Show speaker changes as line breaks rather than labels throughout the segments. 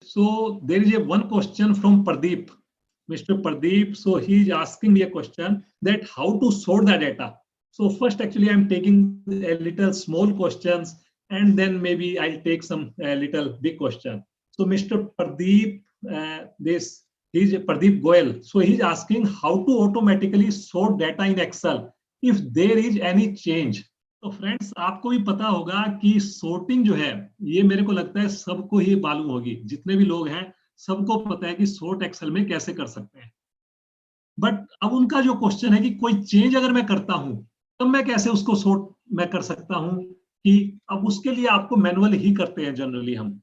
So there is a one question from Pradeep, Mr. Pradeep. So he is asking me a question that how to sort the data. So first, actually, I'm taking a little small questions, and then maybe I'll take some little big question. So Mr. Pradeep, he's Pradeep Goyal. So he's asking how to automatically sort data in Excel if there is any change. तो friends, आपको भी पता होगा कि sorting जो है, ये मेरे को लगता है सबको ही मालूम होगी, जितने भी लोग हैं सबको पता है कि sort Excel में कैसे कर सकते हैं. बट अब उनका जो क्वेश्चन है कि कोई चेंज अगर मैं करता हूं तब मैं कैसे उसको सॉर्ट मैं कर सकता हूं, कि अब उसके लिए आपको मैनुअल ही करते हैं जनरली हम.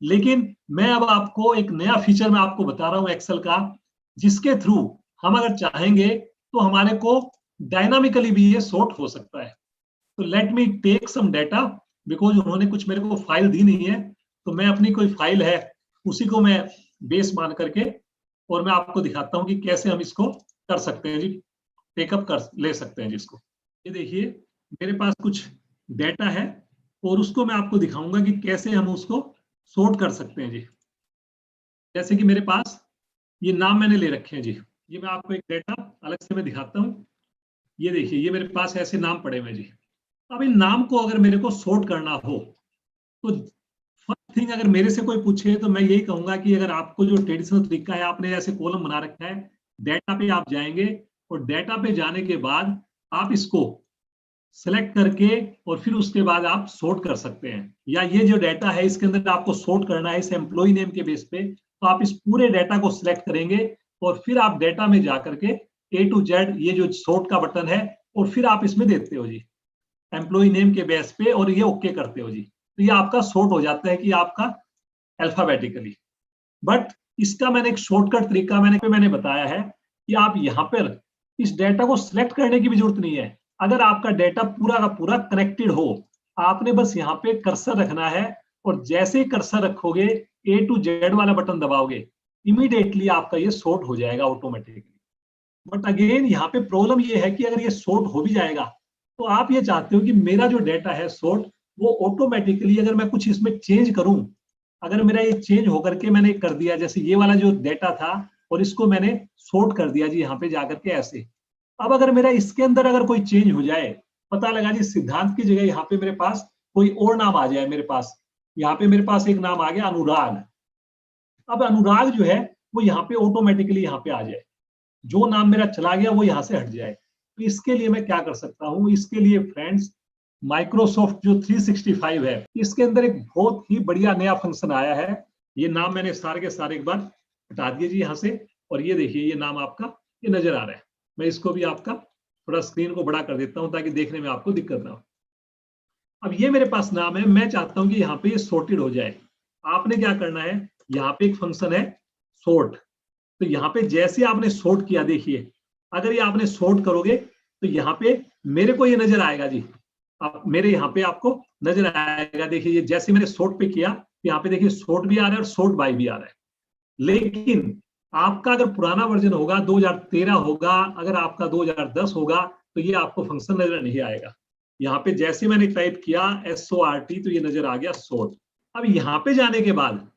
लेकिन मैं अब आपको एक नया फीचर मैं आपको बता रहा हूं एक्सेल का, जिसके थ्रू हम अगर चाहेंगे तो हमारे को डायनामिकली भी ये सॉर्ट हो सकता है. तो let me take some data, because उन्होंने कुछ मेरे को फाइल दी नहीं है, तो मैं अपनी कोई फाइल है उसी को मैं बेस मान करके और मैं आपको दिखाता हूं कि कैसे हम इसको कर सकते हैं जी, टेकअप कर ले सकते हैं जिसको. ये देखिए मेरे पास कुछ डेटा है और उसको मैं आपको दिखाऊंगा कि कैसे हम उसको सॉर्ट कर सकते हैं जी. जैसे कि मेरे पास ये नाम मैंने ले रखे हैं जी, ये मैं आपको एक डेटा अलग से मैं दिखाता हूं. ये देखिए ये मेरे पास ऐसे नाम पड़े हुए जी. अब इन नाम को अगर मेरे को सॉर्ट करना हो तो फर्स्ट थिंग अगर मेरे से कोई पूछे तो मैं यही कहूंगा कि अगर आपको जो ट्रेडिशनल तरीका है, आपने ऐसे कॉलम बना रखा है, डेटा पे आप जाएंगे और डेटा पे जाने के बाद आप इसको सेलेक्ट करके और फिर उसके बाद आप सॉर्ट कर सकते हैं. या ये जो डेटा है इसके अंदर आपको सॉर्ट करना है इस एम्प्लॉय नेम के बेस पे, तो आप इस पूरे डेटा को सिलेक्ट करेंगे और फिर आप डेटा में जाकर के A to Z ये जो सॉर्ट का बटन है और फिर आप इसमें देते हो जी एम्प्लॉय नेम के बेस पे और ये ओके करते हो जी. तो ये आपका सॉर्ट हो जाता है कि आपका अल्फाबेटिकली. बट इसका मैंने एक शॉर्टकट तरीका मैंने बताया है कि आप यहाँ पर इस डेटा को सिलेक्ट करने की भी जरूरत नहीं है. अगर आपका डेटा पूरा का पूरा कनेक्टेड हो, आपने बस यहाँ पे कर्सर रखना है और जैसे ही कर्सर रखोगे A to Z वाला बटन दबाओगे, इमीडिएटली आपका ये सॉर्ट हो जाएगा ऑटोमेटिकली. बट अगेन यहाँ पे प्रॉब्लम ये है कि अगर ये सॉर्ट हो भी जाएगा तो आप ये चाहते हो कि मेरा जो डेटा है सॉर्ट वो ऑटोमेटिकली अगर मैं कुछ इसमें चेंज करूं, अगर मेरा ये चेंज होकर के मैंने कर दिया, जैसे ये वाला जो डेटा था और इसको मैंने सॉर्ट कर दिया जी यहाँ पे जाकर के ऐसे. अब अगर मेरा इसके अंदर अगर कोई चेंज हो जाए, पता लगा जी सिद्धांत की जगह यहाँ पे मेरे पास कोई और नाम आ जाए, मेरे पास यहाँ पे मेरे पास एक नाम आ गया अनुराग. अब अनुराग जो है वो यहाँ पे ऑटोमेटिकली यहाँ पे आ जाए, जो नाम मेरा चला गया वो यहाँ से हट जाए. तो इसके लिए मैं क्या कर सकता हूँ, इसके लिए फ्रेंड्स माइक्रोसॉफ्ट जो 365 है इसके अंदर एक बहुत ही बढ़िया नया फंक्शन आया है. ये नाम मैंने सारे के सारे एक बार हटा दिए जी यहाँ से, और ये देखिए ये नाम आपका ये नजर आ रहा है. मैं इसको भी आपका थोड़ा स्क्रीन को बड़ा कर देता हूँ ताकि देखने में आपको दिक्कत ना हो. अब ये मेरे पास नाम है, मैं चाहता हूँ कि यहाँ पे ये सॉर्टेड हो जाए. आपने क्या करना है, यहाँ पे एक फंक्शन है सॉर्ट. तो यहाँ पे जैसे आपने सॉर्ट किया, देखिए अगर ये आपने सॉर्ट करोगे तो यहाँ पे मेरे को ये नजर आएगा जी, आप मेरे यहाँ पे आपको नजर आएगा. देखिए ये जैसे मैंने सॉर्ट पे किया, यहाँ पे देखिए सॉर्ट भी आ रहा है और सॉर्ट बाय भी आ रहा है. लेकिन आपका अगर पुराना वर्जन होगा 2013 होगा, अगर आपका 2010 होगा तो ये आपको फंक्शन नजर नहीं आएगा. यहाँ पे जैसे मैंने टाइप किया SORT तो ये नजर आ गया सॉर्ट. अब यहाँ पे जाने के बाद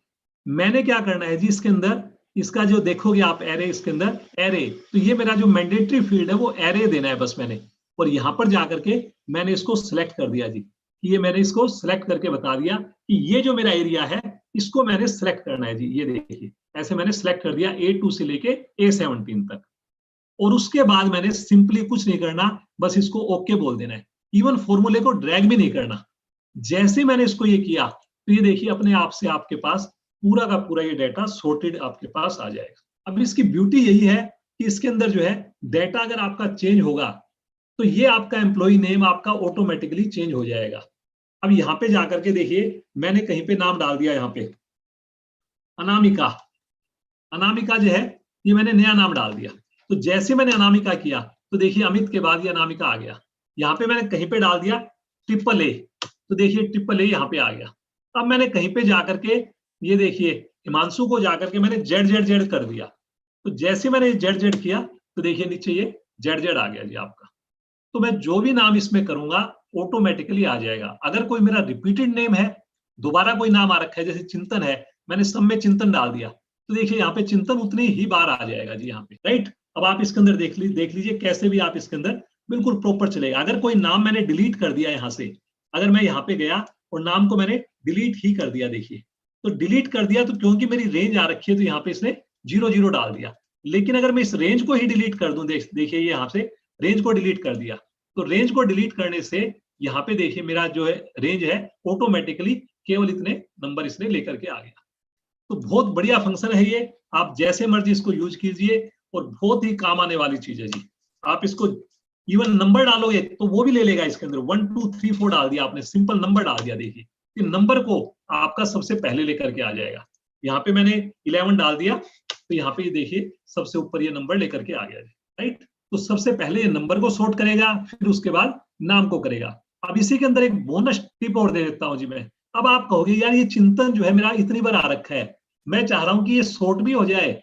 मैंने क्या करना है जी, इसके अंदर इसका जो देखोगे आप एरे, इसके अंदर एरे, तो ये मेरा जो मैंडेटरी फील्ड है वो एरे देना है बस मैंने. और यहाँ पर जाकर के मैंने इसको सिलेक्ट कर दिया जी, ये मैंने इसको सिलेक्ट करके बता दिया कि ये जो मेरा एरिया है इसको मैंने सिलेक्ट करना है जी. ये देखिए ऐसे मैंने सिलेक्ट कर दिया A2 से लेके A17 तक. और उसके बाद मैंने सिंपली कुछ नहीं करना, बस इसको ओके बोल देना है. इवन फॉर्मूले को ड्रैग भी नहीं करना. जैसे मैंने इसको ये किया तो ये देखिए अपने आप से आपके पास पूरा का पूरा ये डेटा सॉर्टेड आपके पास आ जाएगा. अब इसकी ब्यूटी यही है कि इसके अंदर जो है डेटा अगर आपका चेंज होगा तो ये आपका एम्प्लॉय नेम आपका ऑटोमेटिकली चेंज हो जाएगा. अब यहाँ पे जाकर के देखिए मैंने कहीं पे नाम डाल दिया, यहाँ पे अनामिका. अनामिका जो है ये मैंने नया नाम डाल दिया. तो जैसे मैंने अनामिका किया तो देखिए अमित के बाद ये अनामिका आ गया. यहाँ पे मैंने कहीं पे डाल दिया AAA, तो देखिए AAA यहाँ पे आ गया. अब मैंने कहीं पे जाकर के ये देखिए हिमांशु को जाकर के मैंने ZZZ कर दिया. तो जैसे मैंने ZZ किया तो देखिए नीचे ये ZZ आ गया जी आपका. तो मैं जो भी नाम इसमें करूंगा ऑटोमेटिकली आ जाएगा. अगर कोई मेरा रिपीटेड नेम है, दोबारा कोई नाम आ रखा है जैसे चिंतन है, मैंने सब में चिंतन डाल दिया, तो देखिए यहाँ पे चिंतन उतनी ही बार आ जाएगा जी यहाँ पे, राइट। अब आप इसके अंदर देख लीजिए कैसे भी आप इसके अंदर बिल्कुल प्रॉपर चलेगा। अगर कोई नाम मैंने डिलीट कर दिया यहाँ से, अगर मैं यहाँ पे गया और नाम को मैंने डिलीट ही कर दिया, देखिए तो डिलीट कर दिया, तो क्योंकि मेरी रेंज आ रखी है तो यहाँ पे इसने 0 डाल दिया। लेकिन अगर मैं इस रेंज को ही डिलीट कर दूं, देखिए ये यहाँ से रेंज को डिलीट कर दिया, तो रेंज को डिलीट करने से यहाँ पे देखिए मेरा जो है रेंज है ऑटोमेटिकली केवल इतने नंबर इसने लेकर के आ गया। तो बहुत बढ़िया फंक्शन है ये, आप जैसे मर्जी इसको यूज कीजिए और बहुत ही काम आने वाली चीज है जी। आप इसको इवन नंबर डालोगे तो वो भी ले लेगा इसके अंदर, 1 2 3 4 डाल दिया आपने, सिंपल नंबर डाल दिया, देखिए कि नंबर को आपका सबसे पहले लेकर के आ जाएगा। यहाँ पे मैंने 11 डाल दिया, तो यहाँ पे देखिए सबसे ऊपर ये नंबर लेकर के आ गया, राइट। तो सबसे पहले ये नंबर को सॉर्ट करेगा, फिर उसके बाद नाम को करेगा। अब इसी के अंदर एक बोनस टिप और दे देता हूं जी मैं। अब आप कहोगे यार ये चिंतन जो है मेरा इतनी बार आ रखा है, मैं चाह रहा हूं कि ये सॉर्ट भी हो जाए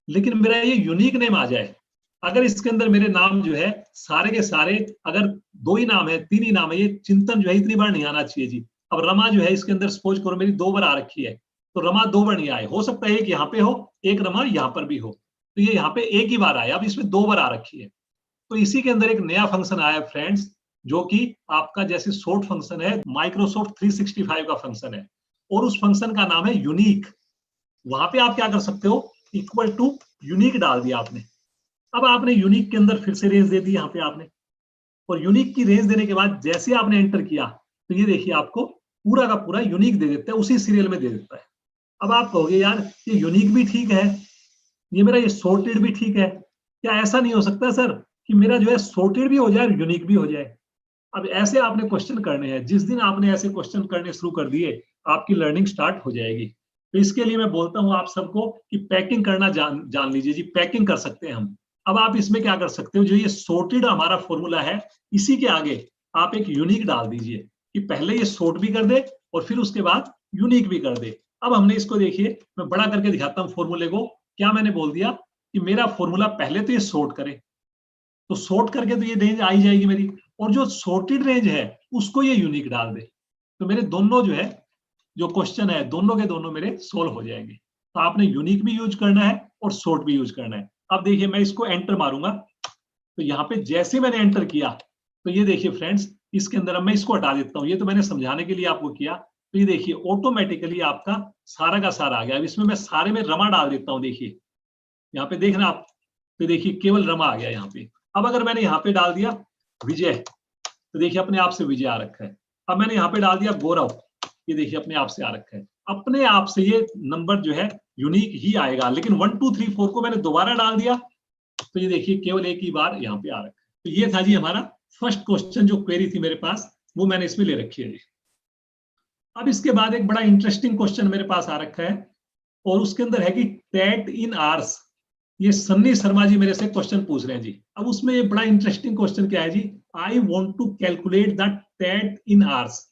लेकिन मेरा ये यूनिक नेम आ जाए। अगर इसके अंदर मेरे नाम जो है सारे के सारे, अगर 2 ही नाम है 3 ही नाम है, ये चिंतन जो है इतनी बार नहीं आना चाहिए जी। अब रमा जो है इसके अंदर सपोज करो मेरी 2 बार आ रखी है, तो रमा 2 बार नहीं आए, हो सकता है एक यहाँ पे हो, एक रमा यहाँ पर भी हो, तो ये यहाँ पे एक ही बार आया, अब इसमें 2 बार आ रखी है। तो इसी के अंदर एक नया फंक्शन आया फ्रेंड्स, जो कि आपका जैसे सॉर्ट फंक्शन है, माइक्रोसॉफ्ट 365 का फंक्शन है, और उस फंक्शन का नाम है यूनिक। वहां पे आप क्या कर सकते हो, इक्वल टू यूनिक डाल दिया आपने। अब आपने यूनिक के अंदर फिर से रेंज दे दी यहाँ पे आपने, और यूनिक की रेंज देने के बाद जैसे आपने एंटर किया तो ये देखिए आपको पूरा का पूरा यूनिक दे देता है, उसी सीरियल में दे देता है। अब आप कहोगे यार ये यूनिक भी ठीक है, ये मेरा ये सॉर्टेड भी ठीक है, क्या ऐसा नहीं हो सकता सर कि मेरा जो है सॉर्टेड भी हो जाए और यूनिक भी हो जाए? अब ऐसे आपने क्वेश्चन करने हैं, जिस दिन आपने ऐसे क्वेश्चन करने शुरू कर दिए आपकी लर्निंग स्टार्ट हो जाएगी। तो इसके लिए मैं बोलता हूं आप सबको कि पैकिंग करना जान लीजिए जी, पैकिंग कर सकते हैं हम। अब आप इसमें क्या कर सकते हो, जो ये सॉर्टेड हमारा फॉर्मूला है इसी के आगे आप एक यूनिक डाल दीजिए कि पहले ये सॉर्ट भी कर दे और फिर उसके बाद यूनिक भी कर दे। अब हमने इसको देखिए, मैं बड़ा करके दिखाता हूँ फॉर्मूले को। क्या मैंने बोल दिया कि मेरा फॉर्मूला पहले तो ये सॉर्ट करे, तो सॉर्ट करके तो ये रेंज आ ही जाएगी मेरी, और जो सॉर्टेड रेंज है उसको ये यूनिक डाल दे, तो मेरे दोनों जो है जो क्वेश्चन है दोनों के दोनों मेरे सोल्व हो जाएंगे। तो आपने यूनिक भी यूज करना है और सॉर्ट भी यूज करना है। अब देखिए मैं इसको एंटर मारूंगा, तो यहाँ पे जैसे मैंने एंटर किया तो ये देखिए फ्रेंड्स, इसके अंदर अब मैं इसको हटा देता हूँ, ये तो मैंने समझाने के लिए आपको किया। तो ये देखिए ऑटोमेटिकली आपका सारा का सारा आ गया। अब इसमें मैं सारे में रमा डाल देता हूँ, देखिए यहाँ पे देखना आप, तो देखिए केवल रमा आ गया यहाँ पे। अब अगर मैंने यहाँ पे डाल दिया विजय, तो देखिए अपने आप से विजय आ रखा है। अब मैंने यहाँ पे डाल दिया गौरव, ये देखिए अपने आप से आ रखा है। अपने आप से ये नंबर जो है यूनिक ही आएगा, लेकिन 1 2 3 4 को मैंने दोबारा डाल दिया तो ये देखिए केवल एक ही बार यहाँ पे आ रखा है। तो ये था जी हमारा फर्स्ट क्वेश्चन, जो क्वेरी थी मेरे पास वो मैंने इसमें ले रखी है जी। अब इसके बाद एक बड़ा इंटरेस्टिंग क्वेश्चन मेरे पास आ रखा है, और उसके अंदर है कि टेट इन आवर्स। ये सन्नी शर्मा जी मेरे से क्वेश्चन पूछ रहे हैं जी। अब उसमें ये बड़ा इंटरेस्टिंग क्वेश्चन क्या है जी, I want to calculate the TAT in hours.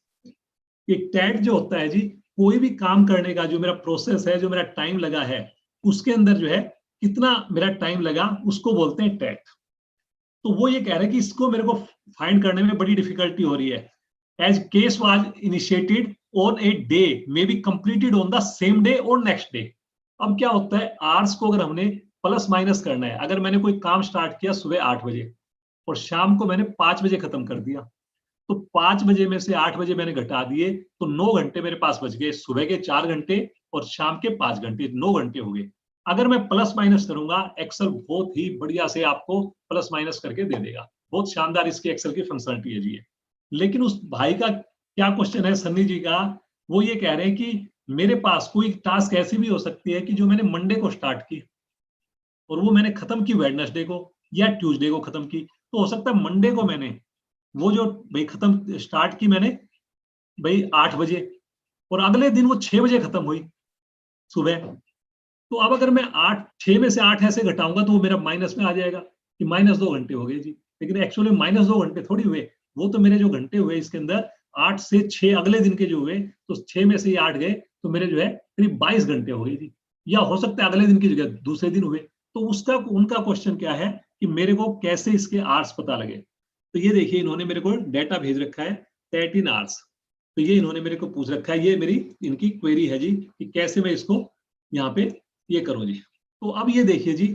ये टेट जो होता है जी, कोई भी काम करने का जो मेरा प्रोसेस है, जो मेरा टाइम लगा है, उसके अंदर जो है कितना मेरा टाइम लगा, उसको बोलते हैं टेट। तो वो ये कह रहे हैं कि इसको मेरे को फाइंड करने में बड़ी डिफिकल्टी हो रही है। As case was initiated on a day may be completed on the same day और नेक्स्ट डे। अब क्या होता है, आवर्स को अगर हमने प्लस माइनस करना है, अगर मैंने कोई काम स्टार्ट किया सुबह 8 बजे और शाम को मैंने 5 बजे खत्म कर दिया, तो 5 बजे में से 8 बजे मैंने घटा दिए, तो 9 घंटे मेरे पास बच गए। सुबह के 4 घंटे और शाम के 5 घंटे, 9 घंटे हो गए। अगर मैं प्लस माइनस करूंगा, एक्सेल बहुत ही बढ़िया से आपको प्लस माइनस करके दे देगा। बहुत शानदार इसकी एक्सेल की फंक्शनलिटी है जी। लेकिन उस भाई का क्या क्वेश्चन है, सन्नी जी का, वो ये कह रहे हैं कि मेरे पास कोई टास्क ऐसी भी हो सकती है कि जो मैंने मंडे को स्टार्ट की और वो मैंने खत्म की वेडनेसडे को या ट्यूसडे को खत्म की। तो हो सकता है मंडे को मैंने वो जो भाई खत्म स्टार्ट की मैंने भाई 8 बजे और अगले दिन वो 6 बजे खत्म हुई सुबह। तो अब अगर मैं 6 में से 8 ऐसे घटाऊंगा तो वो मेरा माइनस में आ जाएगा कि -2 घंटे हो गए जी। लेकिन एक्चुअली -2 घंटे थोड़ी हुए, वो तो मेरे जो घंटे हुए इसके अंदर 8 से 6 अगले दिन के जो हुए, तो 6 में से 8 गए तो मेरे जो है करीब 22 घंटे हो गए जी। या हो सकता है अगले दिन की जगह दूसरे दिन हुए। तो उसका उनका क्वेश्चन क्या है कि मेरे को कैसे इसके आवर्स पता लगे। तो ये देखिए इन्होंने मेरे को डेटा भेज रखा है 13 आवर्स। तो ये इन्होंने मेरे को पूछ रखा है, ये मेरी इनकी क्वेरी है जी कि कैसे मैं इसको यहाँ पे ये करूँ जी। तो अब ये देखिए जी,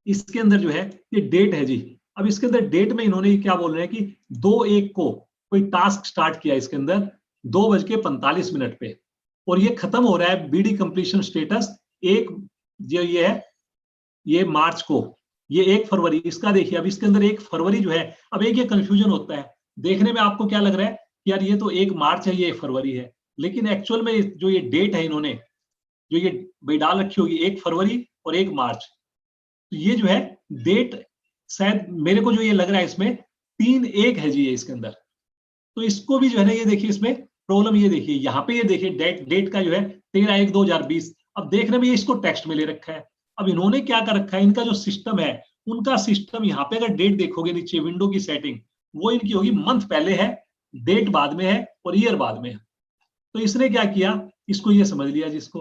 इसके अंदर जो है ये डेट है जी। अब इसके अंदर डेट में इन्होंने क्या बोल रहे हैं कि 2/1 को कोई टास्क स्टार्ट किया इसके अंदर 2:45 पे, और ये खत्म हो रहा है बीडी कंप्लीशन स्टेटस एक जो ये है ये मार्च को, ये 1 फरवरी इसका देखिए। अब इसके अंदर 1 फरवरी जो है, अब एक ये कंफ्यूजन होता है देखने में, आपको क्या लग रहा है कि यार ये तो 1 मार्च है, ये 1 फरवरी है, लेकिन एक्चुअल में जो ये डेट है इन्होंने जो ये भाई डाल रखी होगी 1 फरवरी और 1 मार्च, तो ये जो है डेट शायद मेरे को जो ये लग रहा है इसमें 3/1 है जी ये इसके अंदर। तो इसको भी जो है ना, ये देखिए इसमें प्रॉब्लम, ये देखिए यहाँ पे, ये देखिए डेट का जो है 13/1/2020। अब देखने में ये इसको टेक्स्ट में ले रखा है। अब इन्होंने क्या कर रखा है, इनका जो सिस्टम है, उनका सिस्टम यहाँ पे अगर डेट देखोगे नीचे विंडो की सेटिंग, वो इनकी होगी मंथ पहले है, डेट बाद में है और ईयर बाद में है। तो इसने क्या किया, इसको ये समझ लिया जिसको।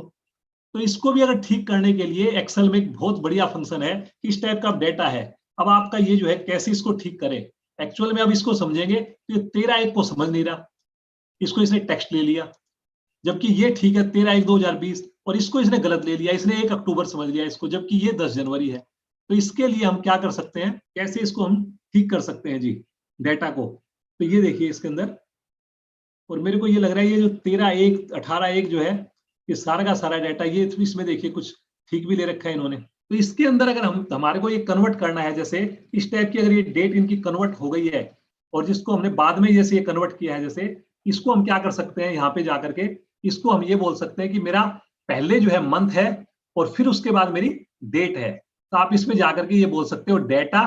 तो इसको भी अगर ठीक करने के लिए एक्सेल में एक बहुत बढ़िया फंक्शन है, इस टाइप का डेटा है। अब आपका ये जो है कैसे इसको ठीक करें, एक्चुअल में अब इसको समझेंगे तो ये 13/1 को समझ नहीं रहा, इसको इसने टेक्स्ट ले लिया, जबकि ये ठीक है 13/1/2020, और इसको इसने गलत ले लिया, इसने 1 अक्टूबर समझ लिया इसको, जबकि ये 10 जनवरी है। तो इसके लिए हम क्या कर सकते हैं, कैसे इसको हम ठीक कर सकते हैं जी डेटा को। तो ये देखिए इसके अंदर, और मेरे को ये लग रहा है ये जो 13/1 18/1 जो है, ये सारा का सारा डाटा, ये इसमें देखिए कुछ ठीक भी ले रखा है इन्होंने। तो इसके अंदर अगर हम हमारे को ये कन्वर्ट करना है, जैसे इस टाइप की अगर ये डेट इनकी कन्वर्ट हो गई है, और जिसको हमने बाद में जैसे ये कन्वर्ट किया है, जैसे इसको हम क्या कर सकते हैं, यहाँ पे जाकर के इसको हम ये बोल सकते हैं कि मेरा पहले जो है मंथ है और फिर उसके बाद मेरी डेट है। तो आप इसमें जाकर के ये बोल सकते हो डेटा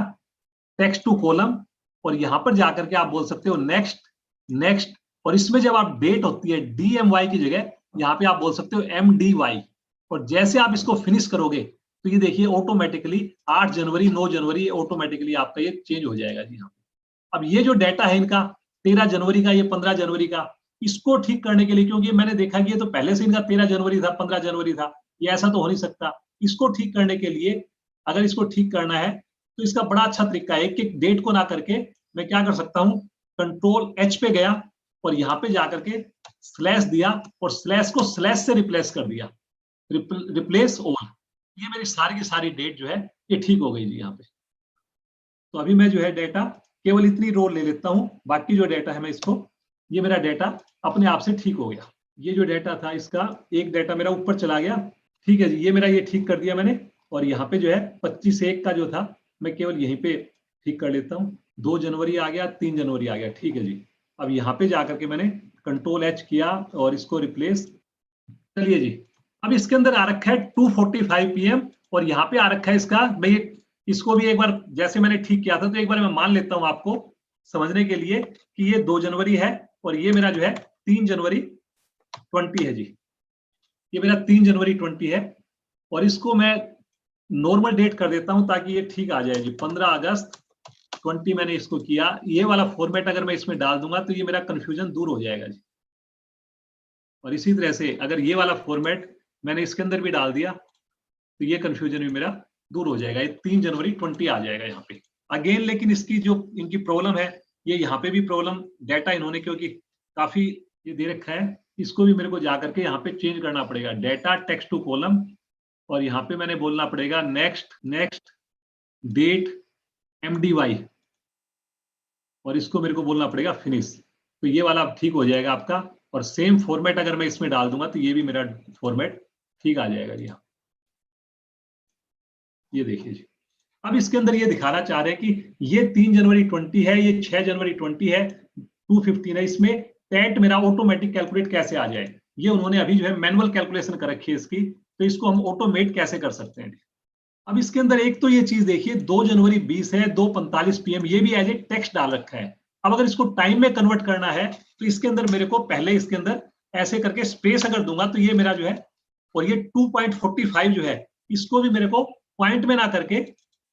टेक्स्ट टू कॉलम, और यहाँ पर जाकर के आप बोल सकते हो नेक्स्ट नेक्स्ट, और इसमें जब आप डेट होती है DMY की जगह यहाँ पे आप बोल सकते हो MDY, और जैसे आप इसको फिनिश करोगे तो ये देखिए ऑटोमेटिकली 8 जनवरी 9 जनवरी ऑटोमेटिकली आपका ये चेंज हो जाएगा जी। यहाँ अब ये जो डेटा है इनका 13 जनवरी का, ये 15 जनवरी का, इसको ठीक करने के लिए, क्योंकि मैंने देखा कि ये तो पहले से इनका 13 जनवरी था 15 जनवरी था, ये ऐसा तो हो नहीं सकता। इसको ठीक करने के लिए अगर इसको ठीक करना है तो इसका बड़ा अच्छा तरीका है, एक एक डेट को ना करके मैं क्या कर सकता हूँ, Ctrl+H पे गया और यहाँ पे जाकर के स्लैश दिया और स्लैश को स्लैश से रिप्लेस कर दिया, रिप्लेस ऑल, ये मेरी सारी की सारी डेट जो है ये ठीक हो गई जी यहाँ पे। तो अभी मैं जो है डेटा केवल इतनी रो ले लेता हूँ, बाकी जो डेटा है मैं इसको, ये मेरा डेटा अपने आप से ठीक हो गया। ये जो डेटा था इसका एक डेटा मेरा ऊपर चला गया, ठीक है जी, ये मेरा ये ठीक कर दिया मैंने। और यहाँ पे जो है 25/1 का जो था मैं केवल यहीं पे ठीक कर लेता हूँ, 2 जनवरी आ गया, 3 जनवरी आ गया, ठीक है जी। अब यहाँ पे जाकर के मैंने Ctrl+H किया और इसको रिप्लेस, चलिए जी। अब इसके अंदर आ रखा है 2:45 PM, और यहाँ पे आ रखा है इसका, मैं इसको भी एक बार जैसे मैंने ठीक किया था तो एक बार मैं मान लेता हूँ आपको समझने के लिए कि ये 2 जनवरी है और ये मेरा जो है 3 जनवरी 20 है जी, ये मेरा 3 जनवरी 20 है। और इसको मैं नॉर्मल डेट कर देता हूं ताकि ये ठीक आ जाए जी, 15 अगस्त 20 मैंने इसको किया। ये वाला फॉर्मेट अगर मैं इसमें डाल दूंगा तो ये मेरा कंफ्यूजन दूर हो जाएगा जी। और इसी तरह से अगर ये वाला फॉर्मेट मैंने इसके अंदर भी डाल दिया तो ये कंफ्यूजन भी मेरा दूर हो जाएगा, ये 3 जनवरी 20 आ जाएगा यहाँ पे अगेन। लेकिन इसकी जो इनकी प्रॉब्लम है, ये यहाँ पे भी प्रॉब्लम, डेटा इन्होंने क्योंकि काफी ये दे रखा है, इसको भी मेरे को जाकर के यहाँ पे चेंज करना पड़ेगा, डेटा टेक्स्ट टू कॉलम, और यहाँ पे मैंने बोलना पड़ेगा नेक्स्ट नेक्स्ट डेट MDY, और इसको मेरे को बोलना पड़ेगा फिनिश। तो ये वाला ठीक हो जाएगा आपका, और सेम फॉर्मेट अगर मैं इसमें डाल दूंगा तो ये भी मेरा फॉर्मेट ठीक आ जाएगा जी। हाँ, ये देखिए जी। अब इसके अंदर ये दिखाना चाह रहे हैं कि ये 3 जनवरी 20 है, ये 6 जनवरी 20 है, 215 है, इसमें टेट मेरा ऑटोमेटिक कैलकुलेट कैसे आ जाए। ये उन्होंने अभी जो है मैनुअल कैलकुलेशन कर रखी है इसकी, तो इसको हम ऑटोमेट कैसे कर सकते हैं। अब इसके अंदर एक तो ये चीज देखिए 2 जनवरी 20 है, 2:45 PM, ये भी एज ए टेक्स्ट डाल रखा है। अब अगर इसको टाइम में कन्वर्ट करना है तो इसके अंदर मेरे को पहले इसके अंदर ऐसे करके स्पेस अगर दूंगा तो ये मेरा जो है, और ये 2.45 जो है इसको भी मेरे को पॉइंट में ना करके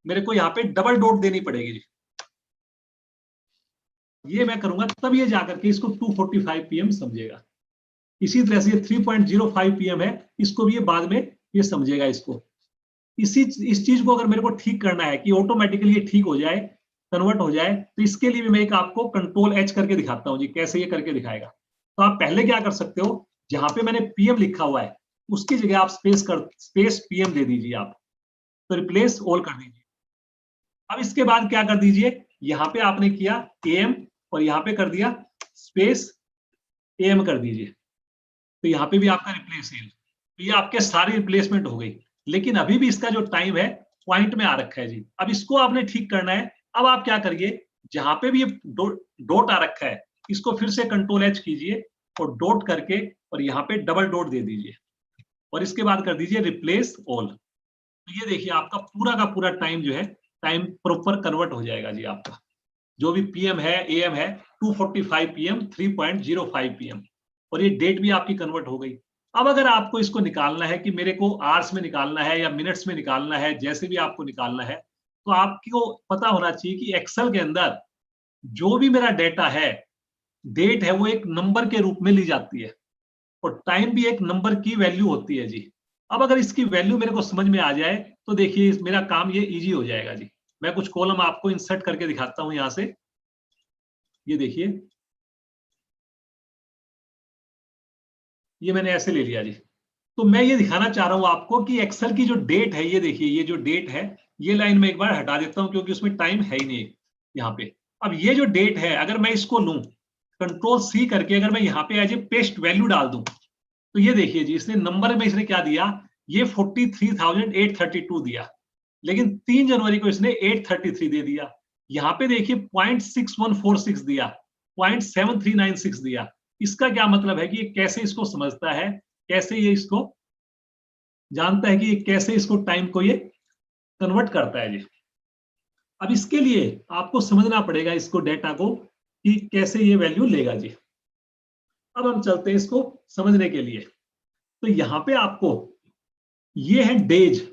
मेरे को यहाँ पे डबल डॉट देनी पड़ेगी। ये मैं करूंगा तब ये जाकर के इसको 2:45 PM समझेगा। इसी तरह से ये 3.05 PM है, इसको भी ये बाद में ये समझेगा इसको। इस चीज को अगर मेरे को ठीक करना है कि ऑटोमेटिकली ये ठीक हो जाए, कन्वर्ट हो जाए, तो इसके लिए भी मैं एक आपको Ctrl+H करके दिखाता हूं जी, कैसे ये करके दिखाएगा। तो आप पहले क्या कर सकते हो, जहां पे मैंने पीएम लिखा हुआ है उसकी जगह आप स्पेस पीएम दे दीजिए आप, तो रिप्लेस ऑल कर दीजिए। अब इसके बाद क्या कर दीजिए, यहाँ पे आपने किया एएम और यहाँ पे कर दिया स्पेस एएम कर दीजिए, तो यहाँ पे भी आपका रिप्लेस एल, तो ये आपके सारे रिप्लेसमेंट हो गई। लेकिन अभी भी इसका जो टाइम है पॉइंट में आ रखा है जी। अब इसको आपने ठीक करना है। अब आप क्या करिए, जहां पे भी ये डॉट आ रखा है इसको फिर से कंट्रोल एच कीजिए और डॉट करके और यहाँ पे डबल डॉट दे दीजिए और इसके बाद कर दीजिए रिप्लेस ऑल। तो ये देखिए आपका पूरा का पूरा टाइम जो है टाइम प्रॉपर कन्वर्ट हो जाएगा जी। आपका जो भी पीएम है एएम है 2:45 पीएम 3:05 पीएम, और ये डेट भी आपकी कन्वर्ट हो गई। अब अगर आपको इसको निकालना है कि मेरे को आवर्स में निकालना है या मिनट्स में निकालना है, जैसे भी आपको निकालना है, तो आपको पता होना चाहिए कि एक्सेल के अंदर जो भी मेरा डेटा है, डेट है, वो एक नंबर के रूप में ली जाती है और टाइम भी एक नंबर की वैल्यू होती है जी। अब अगर इसकी वैल्यू मेरे को समझ में आ जाए तो देखिए मेरा काम ये इजी हो जाएगा जी। मैं कुछ कॉलम आपको इंसर्ट करके दिखाता हूं यहां से। ये देखिए, ये मैंने ऐसे ले लिया जी। तो मैं ये दिखाना चाह रहा हूं आपको कि एक्सेल की जो डेट है, ये देखिए, ये जो डेट है, ये लाइन में एक बार हटा देता हूं क्योंकि उसमें टाइम है ही नहीं यहाँ पे। अब ये जो डेट है, अगर मैं इसको लूं कंट्रोल सी करके, अगर मैं यहाँ पे एज ए पेस्ट वैल्यू डाल दूं, तो ये देखिए जी, इसने नंबर में इसने क्या दिया, ये 43,832 दिया, लेकिन 3 जनवरी को इसने 833 दे दिया। यहाँ पे देखिए 0.6146 दिया, 0.7396 दिया। इसका क्या मतलब है कि ये कैसे इसको समझता है, कैसे ये इसको जानता है कि ये कैसे इसको टाइम को ये कन्वर्ट करता है जी। अब इसके लिए आपको समझना पड़ेगा इसको, डेटा को, कि कैसे ये वैल्यू लेगा जी। अब हम चलते हैं इसको समझने के लिए। तो यहाँ पे आपको ये है डेज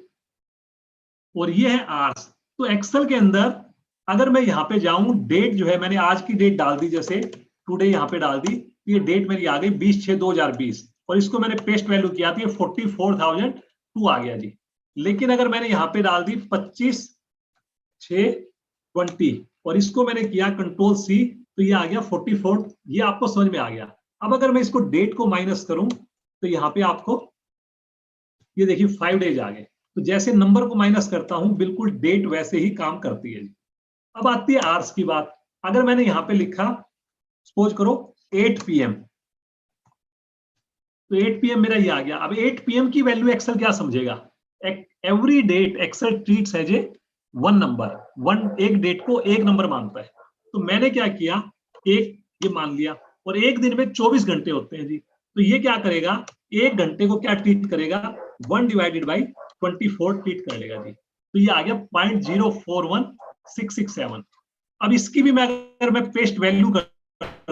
और ये है आवर्स। तो एक्सेल के अंदर अगर मैं यहाँ पे जाऊं, डेट जो है मैंने आज की डेट डाल दी, जैसे टुडे यहाँ पे डाल दी, ये डेट मेरी आ गई 20/6/2020 और इसको मैंने पेस्ट वैल्यू किया था, 44,002 आ गया जी। लेकिन अगर मैंने यहाँ पे डाल दी 25/6/20 और इसको मैंने किया कंट्रोल सी, तो ये आ गया 44। ये आपको समझ में आ गया। अब अगर मैं इसको डेट को माइनस करूं तो यहाँ पे आपको ये देखिए 5 डेज आ गए। तो जैसे नंबर को माइनस करता हूं, बिल्कुल डेट वैसे ही काम करती है। अब आती है आवर्स की बात। अगर मैंने यहां पे लिखा, सपोज करो 8 पीएम, तो 8 पीएम मेरा ये आ गया। अब 8 पीएम की वैल्यू एक्सेल क्या समझेगा, every date Excel treats as a one number, एक डेट को एक नंबर मानता है। तो मैंने क्या किया, एक ये मान लिया, और एक दिन में 24 घंटे होते हैं जी। तो ये क्या करेगा, एक घंटे को क्या ट्रीट करेगा, 1/24 ट्रीट कर लेगा जी। तो ये आ गया 0.041667। अब इसकी भी मैं अगर मैं पेस्ट वैल्यू कर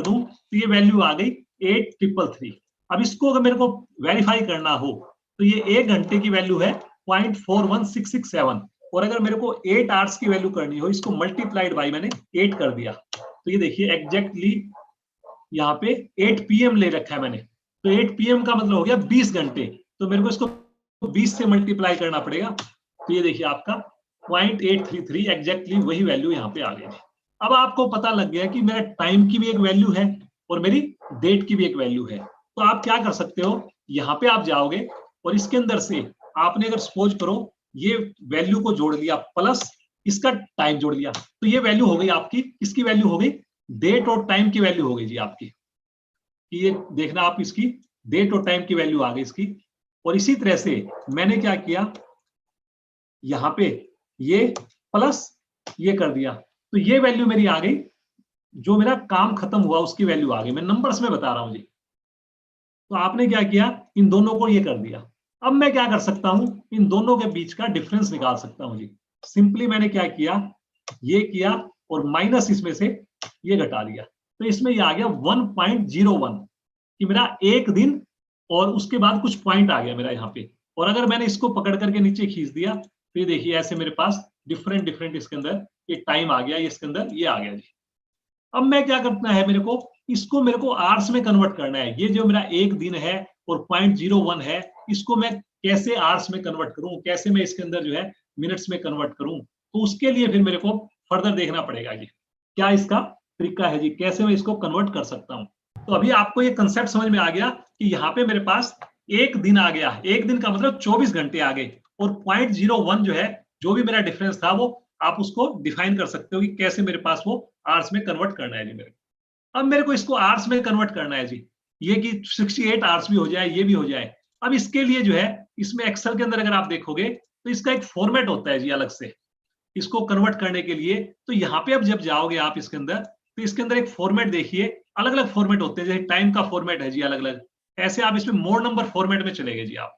दूं तो ये वैल्यू आ गई 8,333। अब इसको अगर मेरे को वेरीफाई करना हो तो ये एक घंटे की वैल्यू है 0.41667, और अगर मेरे को 8 आवर्स की वैल्यू करनी हो, इसको मल्टीप्लाइड बाई मैंने 8 कर दिया, तो ये देखिए एग्जैक्टली यहाँ पे 8 पीएम ले रखा है मैंने। तो 8 पीएम का मतलब हो गया 20 घंटे। तो मेरे को इसको 20 से मल्टीप्लाई करना पड़ेगा। तो ये देखिए आपका 0.833 एग्जैक्टली वही वैल्यू यहाँ पे आ गई। अब आपको पता लग गया कि मेरा टाइम की भी एक वैल्यू है और मेरी डेट की भी एक वैल्यू है। तो आप क्या कर सकते हो, यहाँ पे आप जाओगे और इसके अंदर से आपने अगर सपोज करो ये वैल्यू को जोड़ लिया प्लस इसका टाइम जोड़ लिया, तो ये वैल्यू हो गई आपकी, इसकी वैल्यू हो गई, डेट और टाइम की वैल्यू हो गई जी आपकी। ये देखना आप, इसकी डेट और टाइम की वैल्यू आ गई इसकी। और इसी तरह से मैंने क्या किया, यहाँ पे ये प्लस ये कर दिया, तो ये वैल्यू मेरी आ गई, जो मेरा काम खत्म हुआ उसकी वैल्यू आ गई। मैं नंबर्स में बता रहा हूं जी। तो आपने क्या किया, इन दोनों को ये कर दिया। अब मैं क्या कर सकता हूं, इन दोनों के बीच का डिफरेंस निकाल सकता हूं जी। सिंपली मैंने क्या किया, ये किया और माइनस इसमें से ये घटा दिया, तो इसमें ये आ गया 1.01 कि मेरा एक दिन और उसके बाद कुछ पॉइंट आ गया मेरा यहाँ पे। और अगर मैंने इसको पकड़ करके नीचे खींच दिया तो ये देखिए ऐसे मेरे पास डिफरेंट डिफरेंट इसके अंदर ये टाइम आ गया, इसके अंदर ये आ गया जी। अब मैं क्या करना है, मेरे को इसको मेरे को आवर्स में कन्वर्ट करना है। ये जो मेरा एक दिन है और 0.01 है, इसको मैं कैसे आवर्स में कन्वर्ट करूं, कैसे मैं इसके अंदर जो है मिनट्स में कन्वर्ट करूं, तो उसके लिए फिर मेरे को फर्दर देखना पड़ेगा जी क्या इसका तरीका है जी, कैसे मैं इसको कन्वर्ट कर सकता हूं। तो अभी आपको ये कंसेप्ट समझ में आ गया कि यहाँ पे मेरे पास एक दिन आ गया, एक दिन का मतलब 24 घंटे आ गए, और 0.01 जो है, जो भी मेरा डिफरेंस था वो आप उसको डिफाइन कर सकते हो कि कैसे मेरे पास वो आवर्स में कन्वर्ट करना है जी मेरे को। अब मेरे को इसको आवर्स में कन्वर्ट करना है जी, ये कि 68 आवर्स भी हो जाए, ये भी हो जाए। अब इसके लिए जो है, इसमें एक्सेल के अंदर अगर आप देखोगे तो इसका एक फॉर्मेट होता है जी अलग से, इसको कन्वर्ट करने के लिए। तो यहाँ पे अब जब जाओगे आप इसके अंदर, तो इसके अंदर एक फॉर्मेट देखिए, अलग अलग फॉर्मेट होते हैं, जैसे टाइम का फॉर्मेट है जी अलग अलग, ऐसे आप इसमें मोड नंबर फॉर्मेट में चलेंगे जी आप,